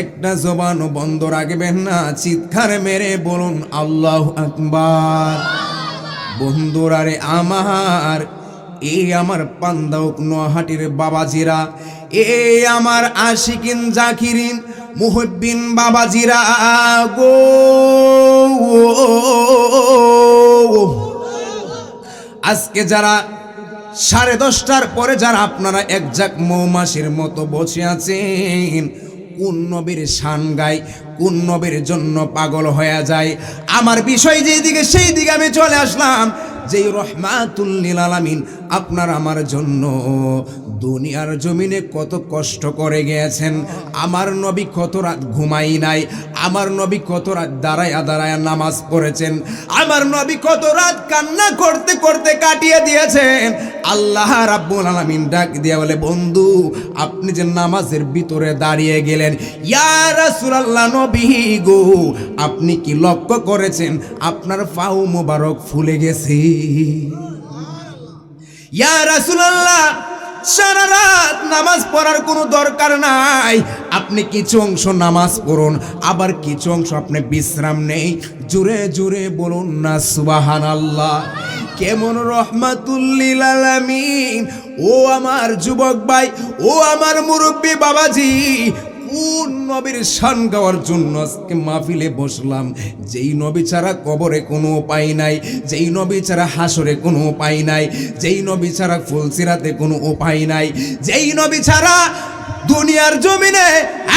একটা জবানও বন্ধ রাখবেন না, চিৎকার মেরে বলুন আল্লাহু আকবার। বন্ধুরা রে আমার, এই আমার পান্দাউক নোয়াহাটির বাবাজিরা, এই আমার আশিকিন জাকিরিন মুহিব্বিন বাবাজিরা গো, আজকে যারা 10:30টার পরে যারা আপনারা একজাক মৌমাছির মতো বসে আছেন, কোন নবীর শান গায়, কোন নবীর জন্য পাগল হয়ে যায়, আমার বিষয় যেদিকে সেই দিকে আমি চলে আসলাম। যেই রহমাতুল লিল আলামিন আপনার আমার জন্য দুনিয়ার জমিনে কত কষ্ট করে গিয়েছেন, আমার নবী কত রাত ঘুমাই নাই, আমার নবী কত রাত দাঁড়ায়া দাঁড়ায়া নামাজ পড়েছেন, আমার নবী কত রাত কান্না করতে করতে কাটিয়ে দিয়েছেন। আল্লাহ রাব্বুল আলামিন ডাক দিয়ে বলে, বন্ধু আপনি যে নামাজের ভিতরে দাঁড়িয়ে গেলেন, ইয়া রাসূলুল্লাহ নবী গো, আপনি কি লক্ষ্য করেছেন আপনার পাও মোবারক ফুলে গেছে? ইয়া রাসূলুল্লাহ সারা রাত নামাজ পড়ার কোনো দরকার নাই, আপনি কিছু অংশ নামাজ পড়ুন, আবার কিছু অংশ আপনি বিশ্রাম নেই। জোরে জোরে বলুন না সুবহানাল্লাহ। কেমন রহমাতুল লিল আলামিন। ও আমার যুবক ভাই, ও আমার মুরব্বী বাবাজি, কোন নবীর শান গাওয়ার জন্য আজকে মাহফিলে বসলাম? যেই নবী ছাড়া কবরে কোনো উপায় নাই, যেই নবী ছাড়া হাসরে কোনো উপায় নাই, যেই নবী ছাড়া ফুলসিরাতে কোনো উপায় নাই, যেই নবী ছাড়া দুনিয়ার জমিনে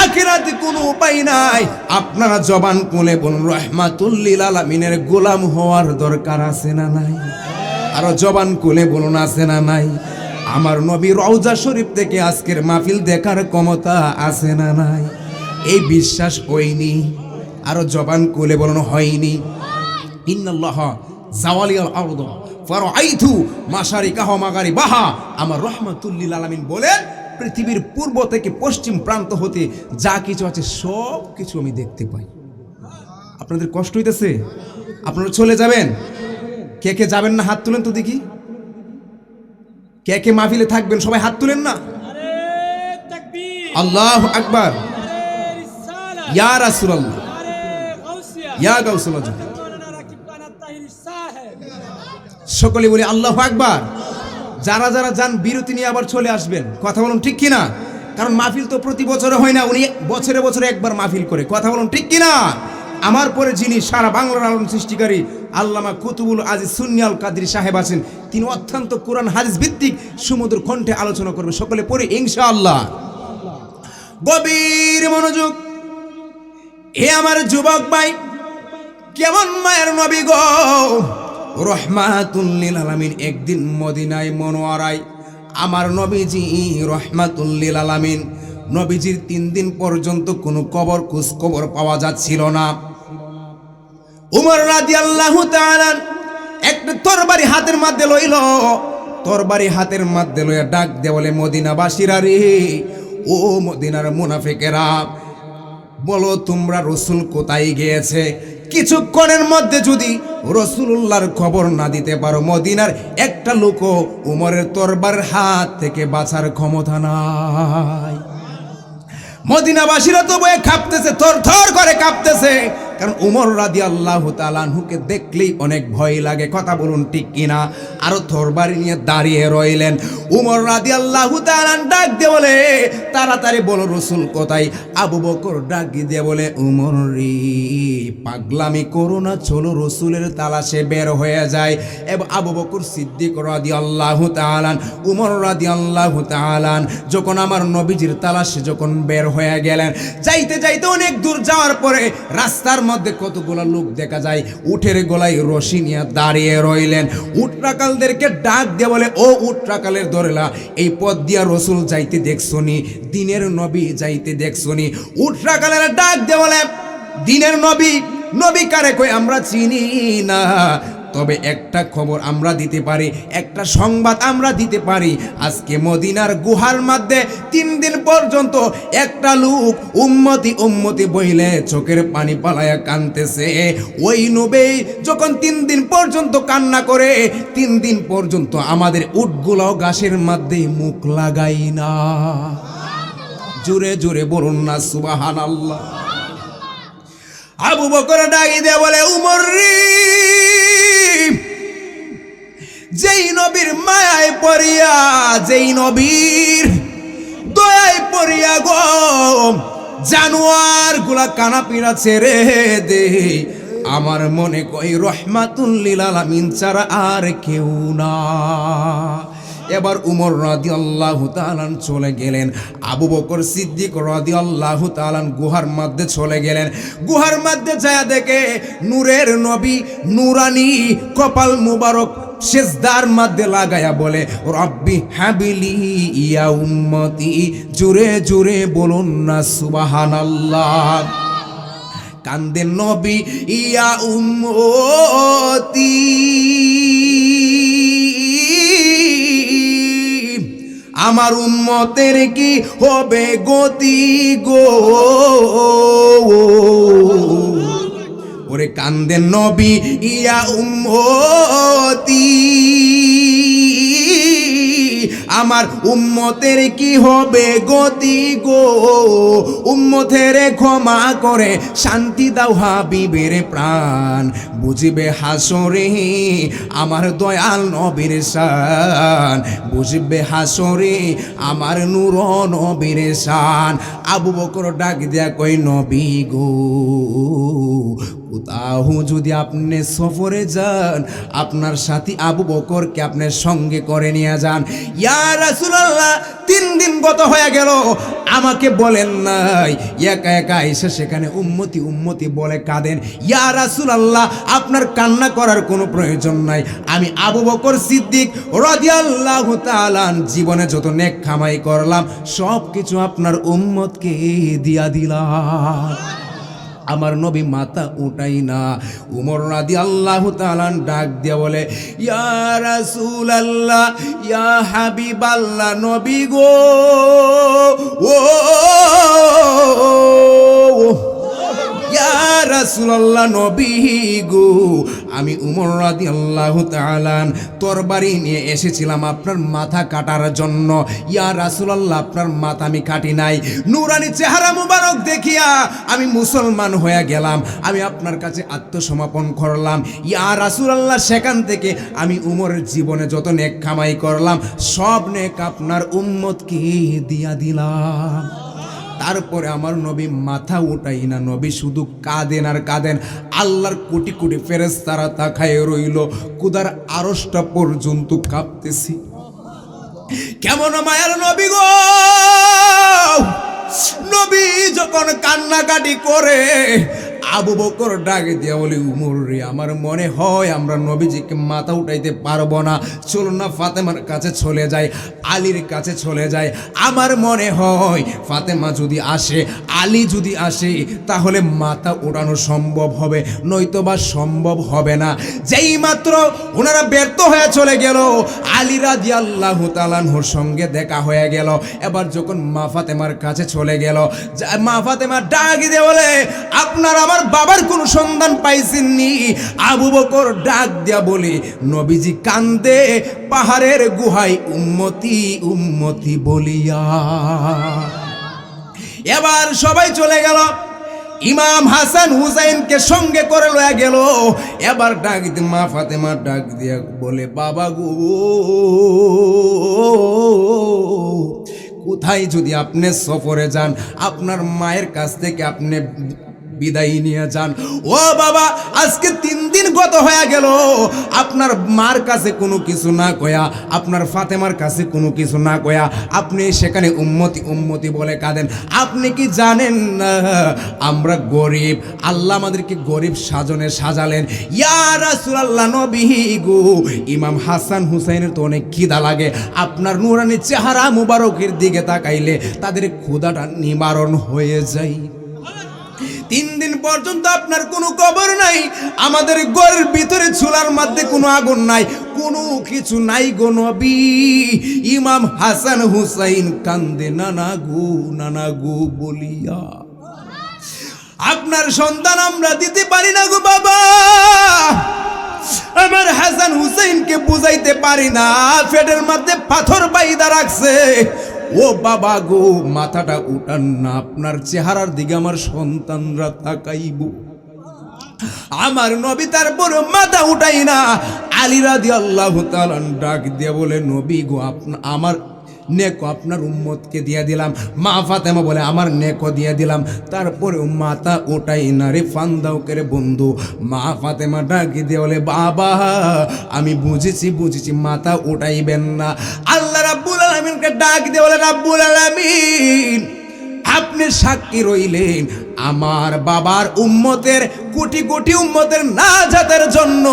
আখিরাতে কোনো উপায় নাই। আপনারা জবান খুলে বলুন, রহমাতুল লিল আলামিনের গোলাম হওয়ার দরকার আছে না নাই? আরো জবান খুলে বলুন, আছে না নাই? আমার নবী রওজা শরীফ থেকে আজকের মাহফিল দেখার ক্ষমতা আছে না নাই? এই বিশ্বাস হয়নি? আরো জবান খুলে বলুন, হয়নি? ইন্নাল্লাহ জাওয়ালিয়াল আরদ ফারাআইতু মাশারিকাহা মাগারিবাহা। আমার রহমাতুল লিল আলামিন বলেন, পৃথিবীর পূর্ব থেকে পশ্চিম প্রান্ত হতে যা কিছু আছে সব কিছু আমি দেখতে পাই। আপনাদের কষ্ট হইতেছে? আপনারা চলে যাবেন? কে কে যাবেন না হাত তুলেন তো দেখি। কে কে মাহফিলে থাকবেন সবাই হাত তুলেন না। আল্লাহু আকবার। ইয়া রাসূলুল্লাহ, ইয়া গাউসুল আজম, সকলে বলি আল্লাহু আকবার। যারা যারা যান বিরতি নিয়ে আবার চলে আসবেন। কথা বলুন ঠিক কিনা? কারণ মাহফিল তো প্রতি বছরে হয় না, উনি বছরে বছরে একবার মাহফিল করে। কথা বলুন ঠিক কিনা? আমার পরে যিনি সারা বাংলার আলোড়ন সৃষ্টিকারী আল্লামা কুতুবুল আজিজ সুন্নি আল কাদরি সাহেব আছেন, তিনি অত্যন্ত কোরআন হাদিস ভিত্তিক সুমধুর কণ্ঠে আলোচনা করবে। সকলে পড়ে ইনশাআল্লাহ। গভীর মনোযোগ। হে আমার যুবক ভাই, কেমন মায়ের নবী গো, রহমাতুল লিল আলামিন একদিন মদিনায় মুনওয়ারায় আমার নবীজি রহমাতুল লিল আলামিন, নবীজির 3 দিন পর্যন্ত কোনো খবর খোঁজ খবর পাওয়া যাচ্ছিল না। উমর রাদিয়াল্লাহু তাআলা একটা তরবারি হাতের মধ্যে লইল, তরবারি হাতের মধ্যে লইয়া ডাক দিয়ে বলে, মদিনাবাসীরা রে, ও মদিনার মুনাফিকেরা, বলো তোমরা রাসূল কোথায় গিয়েছে? কিছুক্ষণের মধ্যে যদি রাসূলুল্লাহর খবর না দিতে পারো, মদিনার একটা লোকও উমরের তরবারের হাত থেকে বাঁচার ক্ষমতা নাই। মদিনাবাসীরা তো বয়ে কাঁপতেছে, থরথর করে কাঁপতেছে, কারণ উমর রাদিয়াল্লাহু তাআলা আনহুকে দেখলেই অনেক ভয় লাগে। কথা বলুন ঠিক কিনা? আরো তরবারি নিয়ে দাঁড়িয়ে রইলেন। উমর রাদিয়াল্লাহু তাআলা ডাক দিয়ে বলে, তাড়াতাড়ি বলো রাসূল কোথায়? আবু বকর ডাক দিয়ে বলে, উমর রে, পাগলামি করো না, চলো রাসূলের তালাশে বের হয়ে যায়। এবং আবু বকর সিদ্দিক রাদিয়াল্লাহু তাআলা, উমর রাদিয়াল্লাহু তাআলা যখন আমার নবীজির তালাশে যখন বের হয়ে গেলেন, যাইতে যাইতে অনেক দূর যাওয়ার পরে রাস্তার মধ্যে কতগুলো লোক দেখা যায় উটের গলায় রশি নিয়ে দাঁড়িয়ে রইলেন। উটরাকালদেরকে ডাক দিয়ে বলে, ও উটরাকালের দরেলা, এই পথ দিয়া রসুল যাইতে দেখছনি? দিনের নবী যাইতে দেখছনি? উটরাকালের ডাক দিয়ে বলে, দিনের নবী? নবী কারে কই আমরা চিনি না। তবে একটা খবর আমরা দিতে পারি, একটা সংবাদ আমরা দিতে পারি, আজকে মদিনার গুহার মধ্যে 3 দিন পর্যন্ত একটা লোক উম্মতি উম্মতি বইলে চোখের পানি পালায়া কাঁদতেছে। ওই নবী যখন 3 দিন পর্যন্ত কান্না করে, 3 দিন পর্যন্ত আমাদের উটগুলো ঘাসের মধ্যে মুখ লাগাই না। জোরে জোরে বলুন না সুবহানাল্লাহ। আবু বকর ডাকি দিয়ে বলে, উমর রে, যেই নবীর মায়ায় পড়িয়া, যেই নবীর দয়ায় পড়িয়া গো জানোয়ার গুলা কানা পিড়া ছেড়ে দে, আমার মনে কই রহমাতুল লিল আলামিন ছাড়া আর কেউ না। এবার উমর রাদিয়াল্লাহু তাআলা চলে গেলেন, আবু বকর সিদ্দিক রাদিয়াল্লাহু তাআলা গুহার মধ্যে চলে গেলেন। গুহার মধ্যে যায় দেখে নূরের নবী নূরানী কপাল মুবারক সেজদার মধ্যে লাগায়া বলে, রব্বি হাবিলি ইয়া উম্মতি। জোরে জোরে বলুন না সুবহানাল্লাহ। কান্দেন নবী, ইয়া উম্মতি, আমার উম্মতের কি হবে গতি গো। ওরে কান্দেন নবী, ইয়া উম্মতি, আমার উম্মতের কি হবে গতি গো। উম্মতের ক্ষমা করে শান্তি দাও হাবিবের প্রাণ, বুঝিবে হাসরে আমার দয়াল নবীর শান, বুঝিবে হাসরে আমার নূর নবীর শান। আবু বকর ডাক দিয়া কই, নবী গো, কোথাও যদি আপনি সফরে যান, আপনার সাথী আবু বকরকে আপনার সঙ্গে করে নিয়ে যান। ইয়া রাসূলুল্লাহ, 3 দিন গত হয়ে গেল, আমাকে বলেন নাই, একা একা এসে সেখানে উম্মতি উম্মতি বলে কাঁদেন। ইয়া রাসূলুল্লাহ, আপনার কান্না করার কোনো প্রয়োজন নাই, আমি আবু বকর সিদ্দিক রাদিয়াল্লাহু তাআলা জীবনে যত নেক কামাই করলাম সব কিছু আপনার উম্মতকে দিয়া দিলাম। আমার নবী মাথা উঠাই না। উমর রাদিয়াল্লাহু তাআলা ডাক দিয়া বলে, ইয়া রাসূলুল্লাহ, ইয়া হাবিবাল্লাহ, নবী গো, ও ইয়া রাসূলুল্লাহ, নবী গো, আমি উমর রাদিয়াল্লাহু তাআলা তরবারি নিয়ে এসেছিলাম আপনার মাথা কাটার জন্য। ইয়া রাসূলুল্লাহ, আপনার মাথা আমি কাটি নাই, নূরানী চেহারা মুবারক দেখিয়া আমি মুসলমান হয়ে গেলাম, আমি আপনার কাছে আত্মসমর্পণ করলাম। ইয়া রাসূলুল্লাহ, সেখান থেকে আমি উমরের জীবনে যত নেক কামাই করলাম সব নেক আপনার উম্মতকে দিয়া দিলাম। তারপরে আমার নবী মাথা উঠাই না, নবী শুধু কাঁদেন আর কাঁদেন। আল্লাহর কোটি কোটি ফেরেশতারা তাকায় রইল, কুদার আরশটা পর্যন্ত কাঁপতেছি। কেমন মায়ার নবী গো, নবী যখন কান্নাকাটি করে, আবু বকর ডাকে দিয়া বলে, উমর রে, আমার মনে হয় আমরা নবীজিকে মাথা উঠাইতে পারবো না, চলো না ফাতেমার কাছে চলে যাই, আলীর কাছে চলে যাই। আমার মনে হয় ফাতেমা যদি আসে, আলী যদি আসে, তাহলে মাথা উঠানো সম্ভব হবে, নয়তোবা সম্ভব হবে না। যেই মাত্র ওনারা ব্যর্থ হয়ে চলে গেল, আলী রাদিয়াল্লাহু তাআলা আনহুর সঙ্গে দেখা হয়ে গেল। এবার যখন মা ফাতেমার কাছে চলে গেল, মা ফাতেমা ডাক দিয়ে বলে, আপনার আমার বাবার কোন সন্ধান পাইছেননি? আবু বকর ডাক দিয়া বলে, নবীজি কান্দে পাহাড়ের গুহায় উম্মতি উম্মতি বলিয়া। এবার সবাই চলে গেল, ইমাম হাসান হুসাইনকে সঙ্গে করে লয়ে গেল। এবার ডাক দিয়ে মা ফাতেমা ডাক দিয়া বলে, বাবা গো, কোথায় যদি আপনি সফরে যান, আপনার মায়ের কাছ থেকে আপনি বিদায় নিয়ে যান। ও বাবা, আজকে 3 দিন গত হয়ে গেল, আপনার মার কাছে কোনো কিছু না কয়া, আপনার ফাতেমার কাছে কোনো কিছু না কয়া আপনি সেখানে উম্মতি উম্মতি বলে কাঁদেন। আপনি কি জানেন না আমরা গরিব? আল্লাহ আমাদেরকে গরিব সাজনে সাজালেন। ইয়া রাসূলুল্লাহ, নবী গো, ইমাম হাসান হুসাইনের তো অনেক খিদা লাগে, আপনার নূরানী চেহারা মুবারকের দিকে তাকাইলে তাদের ক্ষুধাটা নিবারণ হয়ে যায়। 3 দিন পর্যন্ত আপনার কোনো কবর নাই, আমাদের ঘরের ভিতরে চুলার মধ্যে কোনো আগুন নাই, কোনো কিছু নাই গো নবী। ইমাম হাসান হুসাইন কান্দে নানা গো বলিয়া। আপনার সন্তান আমরা দিতে পারি না গো বাবা, আমার হাসান হুসাইনকে বুঝাইতে পারি না, পেটের মধ্যে পাথর বাইদা রাখছে। ও বাবা গো, মাথাটা উঠান না, আপনার চেহারার দিকে আমার সন্তানরা তাকাইব। আমার নবী তারপর মাথা উঠাই না। আলী রাদিয়াল্লাহু তাআলা ডাক দিয়ে বলে, নবী গো, আমার নেক আপনার উম্মতকে দিয়ে দিলাম। মা ফাতেমা বলে, আমার নেকও দিয়ে দিলাম। তারপরে মাথা ওঠাই না রে ফান্দাউকের বন্ধু। মা ফাতেমা ডাক দিয়ে বলে, বাবা আমি বুঝেছি, মাথা উঠাইবেন না। আল্লাহ রাব্বুল আলামিনকে ডাক দিয়ে বলে, রাব্বুল আলামিন আপনি সাক্ষী রইলেন, আমার বাবার উম্মতের কোটি কোটি উম্মতের নাজাতের জন্য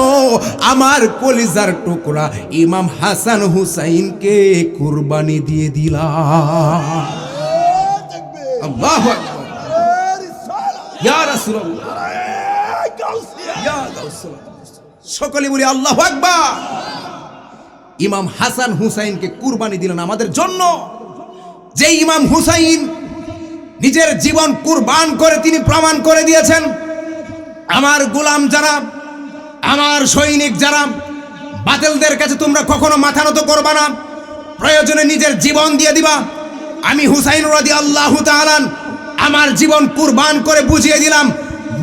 আমার কলিজার টুকরা ইমাম হাসান হুসাইনকে কুরবানি দিয়ে দিলাম। আল্লাহু আকবার, ইয়া রাসূলুল্লাহ, ইয়া গাউসুল্লাহ। সকলে বলি আল্লাহু আকবার। ইমাম হাসান হুসাইনকে কুরবানি দিলেন আমাদের জন্য। যে ইমাম হুসাইন নিজের জীবন কুরবান করে তিনি প্রমাণ করে দিয়েছেন, আমার গোলাম যারা, আমার সৈনিক যারা, বাতিলদের কাছে তোমরা কখনো মাথা নত করবা না, প্রয়োজনে নিজের জীবন দিয়ে দিবা। আমি হুসাইন রাদিয়াল্লাহু তাআলা আমার জীবন কুরবান করে বুঝিয়ে দিলাম,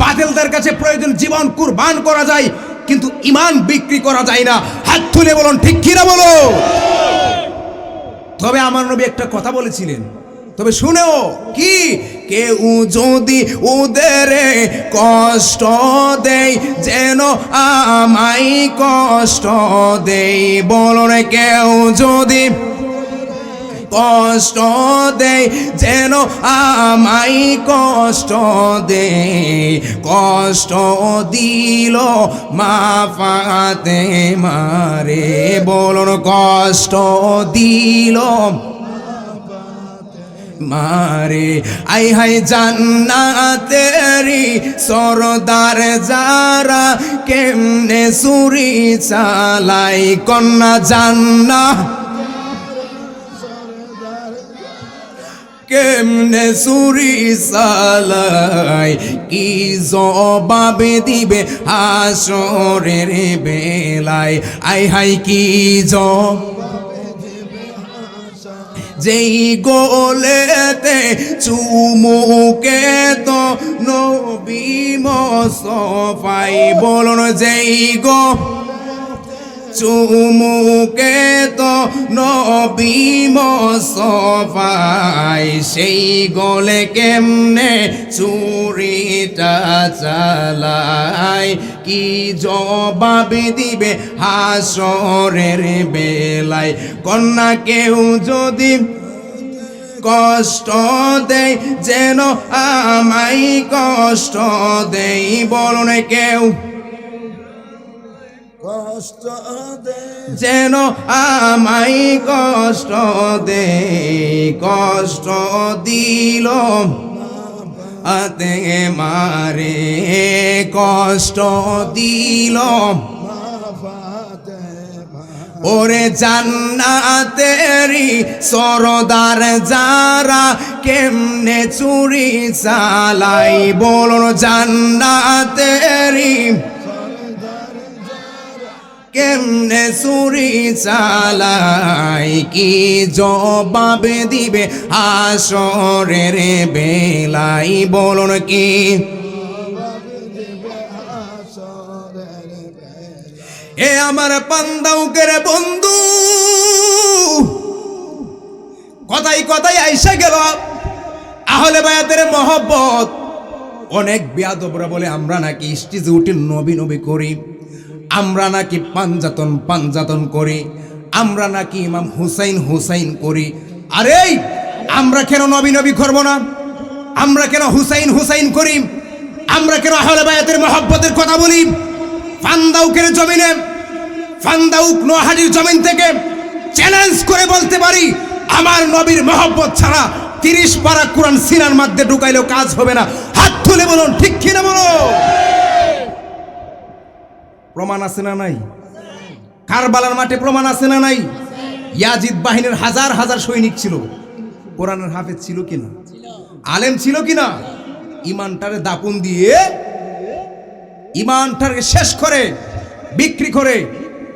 বাতিলদের কাছে প্রয়োজন জীবন কুরবান করা যায়, কিন্তু ঈমান বিক্রি করা যায় না। হাত তুলে বলুন ঠিক কি না বলো। তবে আমার নবী একটা কথা বলেছিলেন, তবে শুনেও কি, কেউ যদি ওদের কষ্ট দেয় যেন আমায় কষ্ট দেয়। বলুন, কেউ যদি কষ্ট দেয় যেন আমায় কষ্ট দেয়। কষ্ট দিল মা ফাতেমারে। বলুন, কষ্ট দিল মারে। আই হাই জান্নাতেরি সরদার যারা, কেমনে সুরি চালাই কন্যা জান্নাত, কেমনে সুরি চালাই, কি জবাবে দিবে হাসরের বেলায়। আই হাই কি যেই গোলেতে চুমুকে তো নবী মুস্তাফাই। বলুন, যেই গো চুমুকে তো নবী মুস্তাফাই, সেই গোলে কেমনে চুরিটা চালাই, কি জবাব দিবে হাসরের বেলায়। কন্যা কেউ যদি কষ্ট দেয় যেন আমায় কষ্ট দেয়। বলুন, কেউ কষ্ট যেন আমায় কষ্ট দেয়। কষ্ট দিল আতে মারে, কষ্ট দিল ওরে জান্নাতেরি সরদার যারা, কেমনে চুরি চালাই। বলুন, জান্নাতেরি কেমনে চুরি চালাই, কি জবাব দিবে হাসরের বেলায়। বলুন, কি এ আমার পান্দাউকের বন্ধু, কথাই কথাই আইসা গেল আহলে বায়াতের মহব্বত। অনেক বেয়াদবরা বলে আমরা নাকি স্টেজে উঠে নবী নবী করি, আমরা নাকি পাঞ্জাতন করি, আমরা নাকি ইমাম হুসাইন করি। আরে আমরা কেন নবী নবী করব না? আমরা কেন হুসাইন করি? আমরা কেন আহলে বায়াতের মহব্বতের কথা বলি? ফান্দাউকের জমিনে, ফান্দাউক নোহাটির জমিন থেকে চ্যালেঞ্জ করে বলতে পারি, আমার নবীর মহব্বত ছাড়া 30 পারা কোরআন সিনার মধ্যে ঢুকাইলেও কাজ হবে না। হাত তুলে বলুন ঠিক কিনা বলো। প্রমাণ আছে না নাই? কারবালার মাঠে প্রমাণ আছে না নাই? ইয়াজিদ বাহিনীর হাজার হাজার সৈনিক ছিল, কোরআনের হাফেজ ছিল কিনা, আলেম ছিল কিনা? ইমানটারে দাপন দিয়ে, ইমানটাকে শেষ করে বিক্রি করে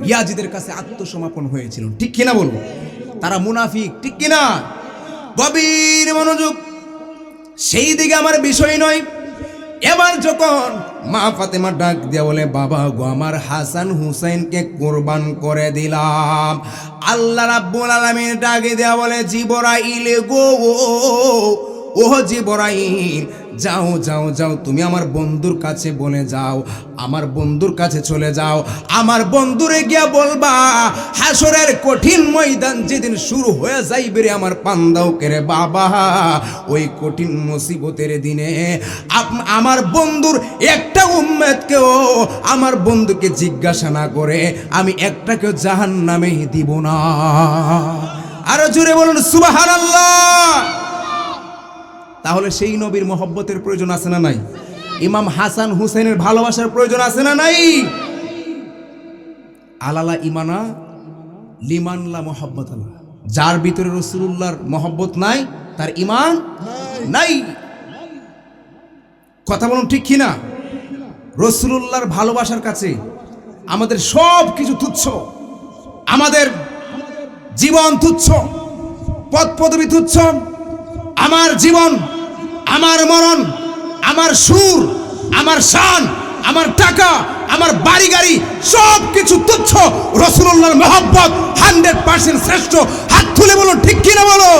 ইয়াজিদের কাছে আত্মসমর্পণ হয়েছিল, ঠিক কিনা বলবো? তারা মুনাফিক, ঠিক কিনা? গভীর মনোযোগ, সেই দিকে আমার বিষয় নয়। এবার যখন মা ফাতেমা ডাক দিয়া বলে, বাবা গো, আমার হাসান হুসাইনকে কোরবান করে দিলাম। আল্লাহ রাব্বুল আলামিন ডাকে দেয়া বলে, জিবরাইল গো, ও জিবরাইল, যাও যাও যাও, তুমি আমার বন্ধুর কাছে বলে যাও, আমার বন্ধুর কাছে চলে যাও, আমার বন্ধুরে গিয়া বলবা, হাসরের কঠিন ময়দান যেদিন শুরু হয়ে যাইবে রে আমার পান্দাও কেরে বাবা, ওই কঠিন মুসিবতের দিনে আমার বন্ধুর একটা উম্মতকেও, আমার বন্ধুকে জিজ্ঞাসা না করে আমি একটাকেও জাহান্নামে দিব না। আরো জোরে বলুন সুবহানাল্লাহ। তাহলে সেই নবীর মহব্বতের প্রয়োজন আছে না নাই? ইমাম হাসান হুসেনের ভালোবাসার প্রয়োজন আছে না নাই? আলালা ইমানা লিমানলা মহব্বত আলা, যার ভিতরে রাসূলুল্লাহর মহব্বত নাই তার ইমান নাই। কথা বলুন ঠিক কিনা? রাসূলুল্লাহর ভালোবাসার কাছে আমাদের সব কিছু তুচ্ছ, আমাদের জীবন তুচ্ছ, পদ পদবী তুচ্ছ, আমার জীবন, আমার মরণ, আমার সুর, আমার শান, আমার টাকা, আমার বাড়ি গাড়ি সব কিছু তুচ্ছ। রাসূলুল্লাহর মহব্বত 100% শ্রেষ্ঠ। হাত তুলে বলুন ঠিক কিনা বলো।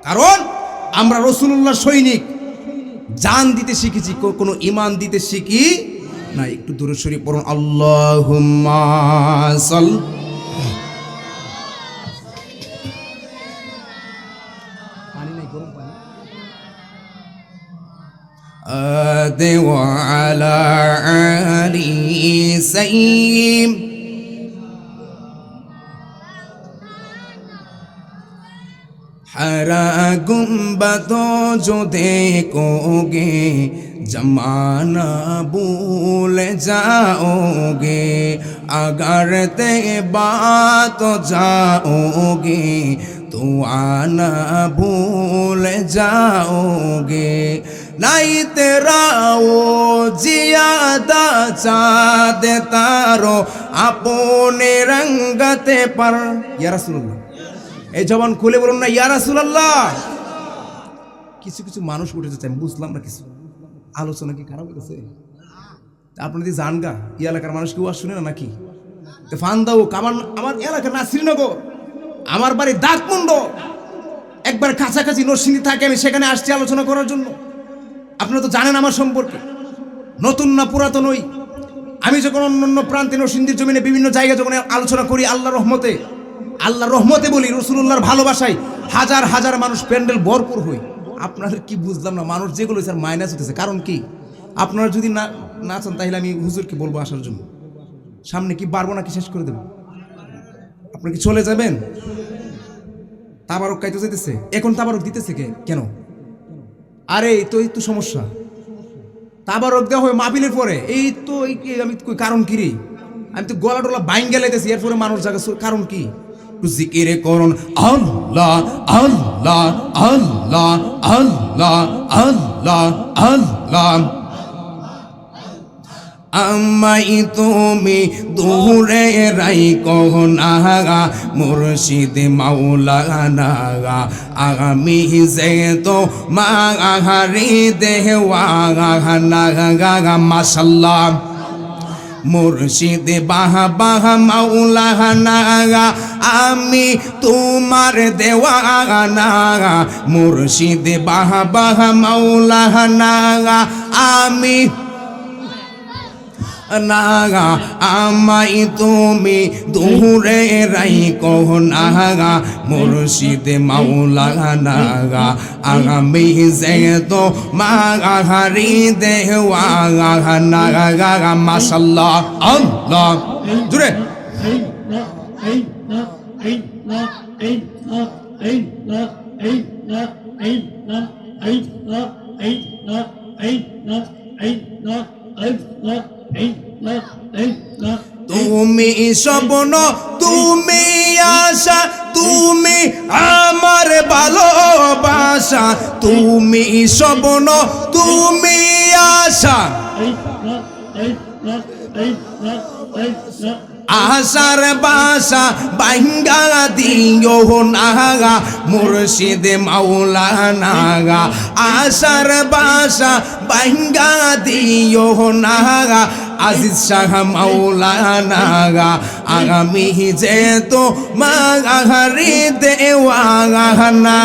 কারণ আমরা রাসূলুল্লাহর সৈনিক, জান দিতে শিখেছি, কোনো ইমান দিতে শিখি না। একটু দূরে শরীফ পড়ুন, আল্লাহুম্মা সাল্লি وعلى آل سيم हरा गुंबदों जो देखोगे जमाना भूल जाओगे, अगर तैबा तो जाओगे तो आना भूल जाओगे। नहीं तेरा वो जियादा चाँद तारो अपने रंगते पर। या रसूलुल्लाह, এই জবান খুলে বলুন না ইয়া রাসূলুল্লাহ। কিছু কিছু মানুষ উঠে যাচ্ছে, আমি বুঝলাম না কিছু আলোচনা কি খারাপ হয়েছে? আপনার যদি জানগা এই এলাকার মানুষ কেউ শুনে না নাকি? ফান দাও কামান, আমার এলাকা না শ্রীনগর, আমার বাড়ি দাঁতমুন্ড, একবার কাছাকাছি নরসিংদী থাকে, আমি সেখানে আসছি আলোচনা করার জন্য। আপনারা তো জানেন আমার সম্পর্কে, নতুন না পুরাতন ওই। আমি যখন অন্য প্রান্তে নরসিংদীর জমিনে বিভিন্ন জায়গায় যখন আলোচনা করি, আল্লাহর রহমতে, আল্লাহর রহমতে বলি, রাসূলুল্লাহর ভালোবাসায় হাজার হাজার মানুষ প্যান্ডেল ভরপুর হই। আপনাদের কি বুঝলাম না, মানুষ যেগুলো স্যার মাইনাস হতেছে, কারণ কি? আপনারা যদি না চান তাহলে আমি হুজুরকে বলবো আসার জন্য। সামনে কি পারবো নাকি শেষ করে দেবো? আপনি কি চলে যাবেন? তাবারক খাইতে যেতেছে, এখন তাবারক দিতেছে কেন? আরে এই তো সমস্যা। তাবারক দেওয়া হয় মাহফিলের পরে, এই তো আমি কারণ কি রে? আমি তো গলা টলা বাইন গেলাইতেছি, এরপরে মানুষ জায়গা, কারণ কি? জিকিরে করুন আল্লাহ আল্লাহ আল্লাহ আল্লাহ আল্লাহ আল্লাহ। আমাই তুমি দূরে রাইখো না মুর্শিদ মাওলানা, আমি যে তো মাহারি দেওয়ানা। মাশাআল্লাহ, মুর্শিদ বাহা বাহা মাওলানা, আমি তোমার দেওয়ানা। মুর্শিদ বাহা বাহা মাওলানা, আমি নাগা, আমাই তুমি দূরে রাইখো না মুর্শিদ মাওলানা, আমি যে তো মাহারি দেওয়ানা। মাশাআল্লাহ, আল্লাহ জুড়ে। তুমি স্বপ্ন, তুমি আশা, তুমি আমার ভালোবাসা। তুমি স্বপ্ন, তুমি আশা, আশার বাসা বাঙ্গা দিও নাগা মুর্শিদ মাওলানা। আশার বাসা বাঙ্গা দিও নাগা আজিজ শাহ মাওলানা। আগামী যেতো মাগারি দেওয়ানা।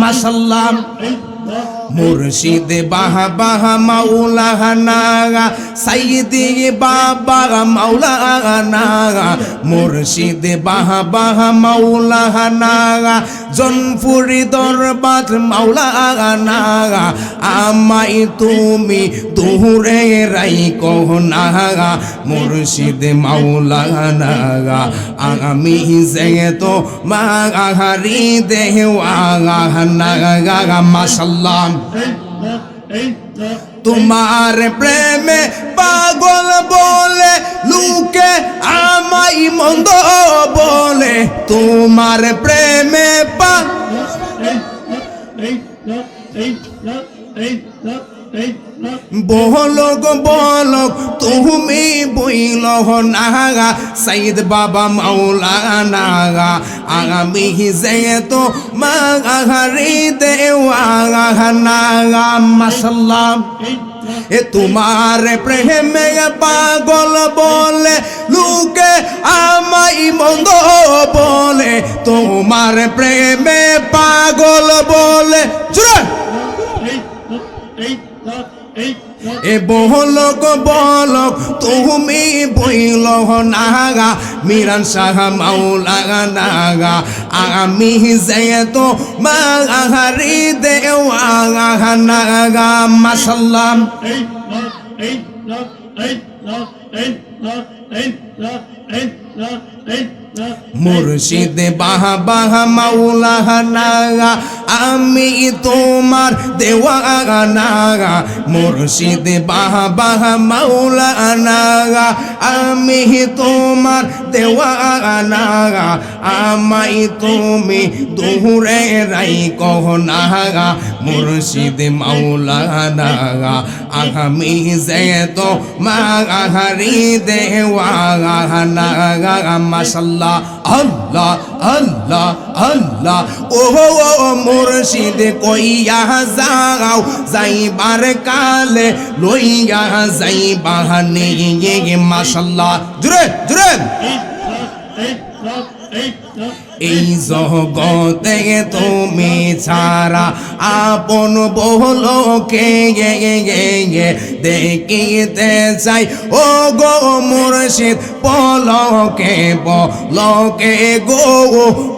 মাশাল্লাহ মুর্শিদ বাহা বাহা মাওলানা, সাইয়্যিদি বাবা মাওলানা। মুর্শিদ বাহা বাহা মাওলানা, জনপুরি দরবার মাওলানা। আমাই তুমি দূরে রাইখো না মুর্শিদ মাওলানা। আমি যেতো মাগারি দেওয়ানা। মাশাল্লাহ তোমার প্রেমে পাগল বলে লোকে আমাই মন্দ বলে। তোমার প্রেমে বলক বলক তুমি বইল নাগা সাইদ বাবা মাওলানা। আমি যেতো মাগারি দেওয়ানা। মাশাল্লাহ তোমার প্রেমে পাগল বলে লোকে আমাই মন্দ বলে। তোমার প্রেমে পাগল বলে এ বলক বলক তুমি বইল নাগা মিরান শাহ মাওলানা। আমি যেতো মাগারি দেওয়ানা। মাশাল্লাহ মুর্শিদ বাহা বাহা মাওলানা। আমি তোমার দেওয়ানা। মুর্শিদ বাহা বাহা মাওলানা। আমি তোমার দেওয়ানা। আমাই তুমি দূরে রাইখো না মুর্শিদ মাওলানা। আমি যেতো মাগারি দেওয়ানা। মাশাল্লাহ আল্লাহ আল্লাহ আল্লাহ। ও মুর্শিদ কইয়া যাও যাইবার কালে লইয়া যাইবা নিয়ে। মাশাল্লাহ জুরে জুরে এই জগতে তুমি ছাড়া আপন বলকে দেখিতে চাই ও গো মুর্শিদ পলকে পলকে গো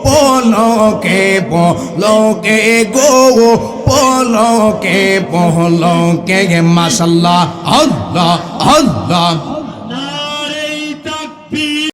পলকে পলকে গো পলকে পলকে। মাশাল্লাহ আল্লাহ আল্লাহ।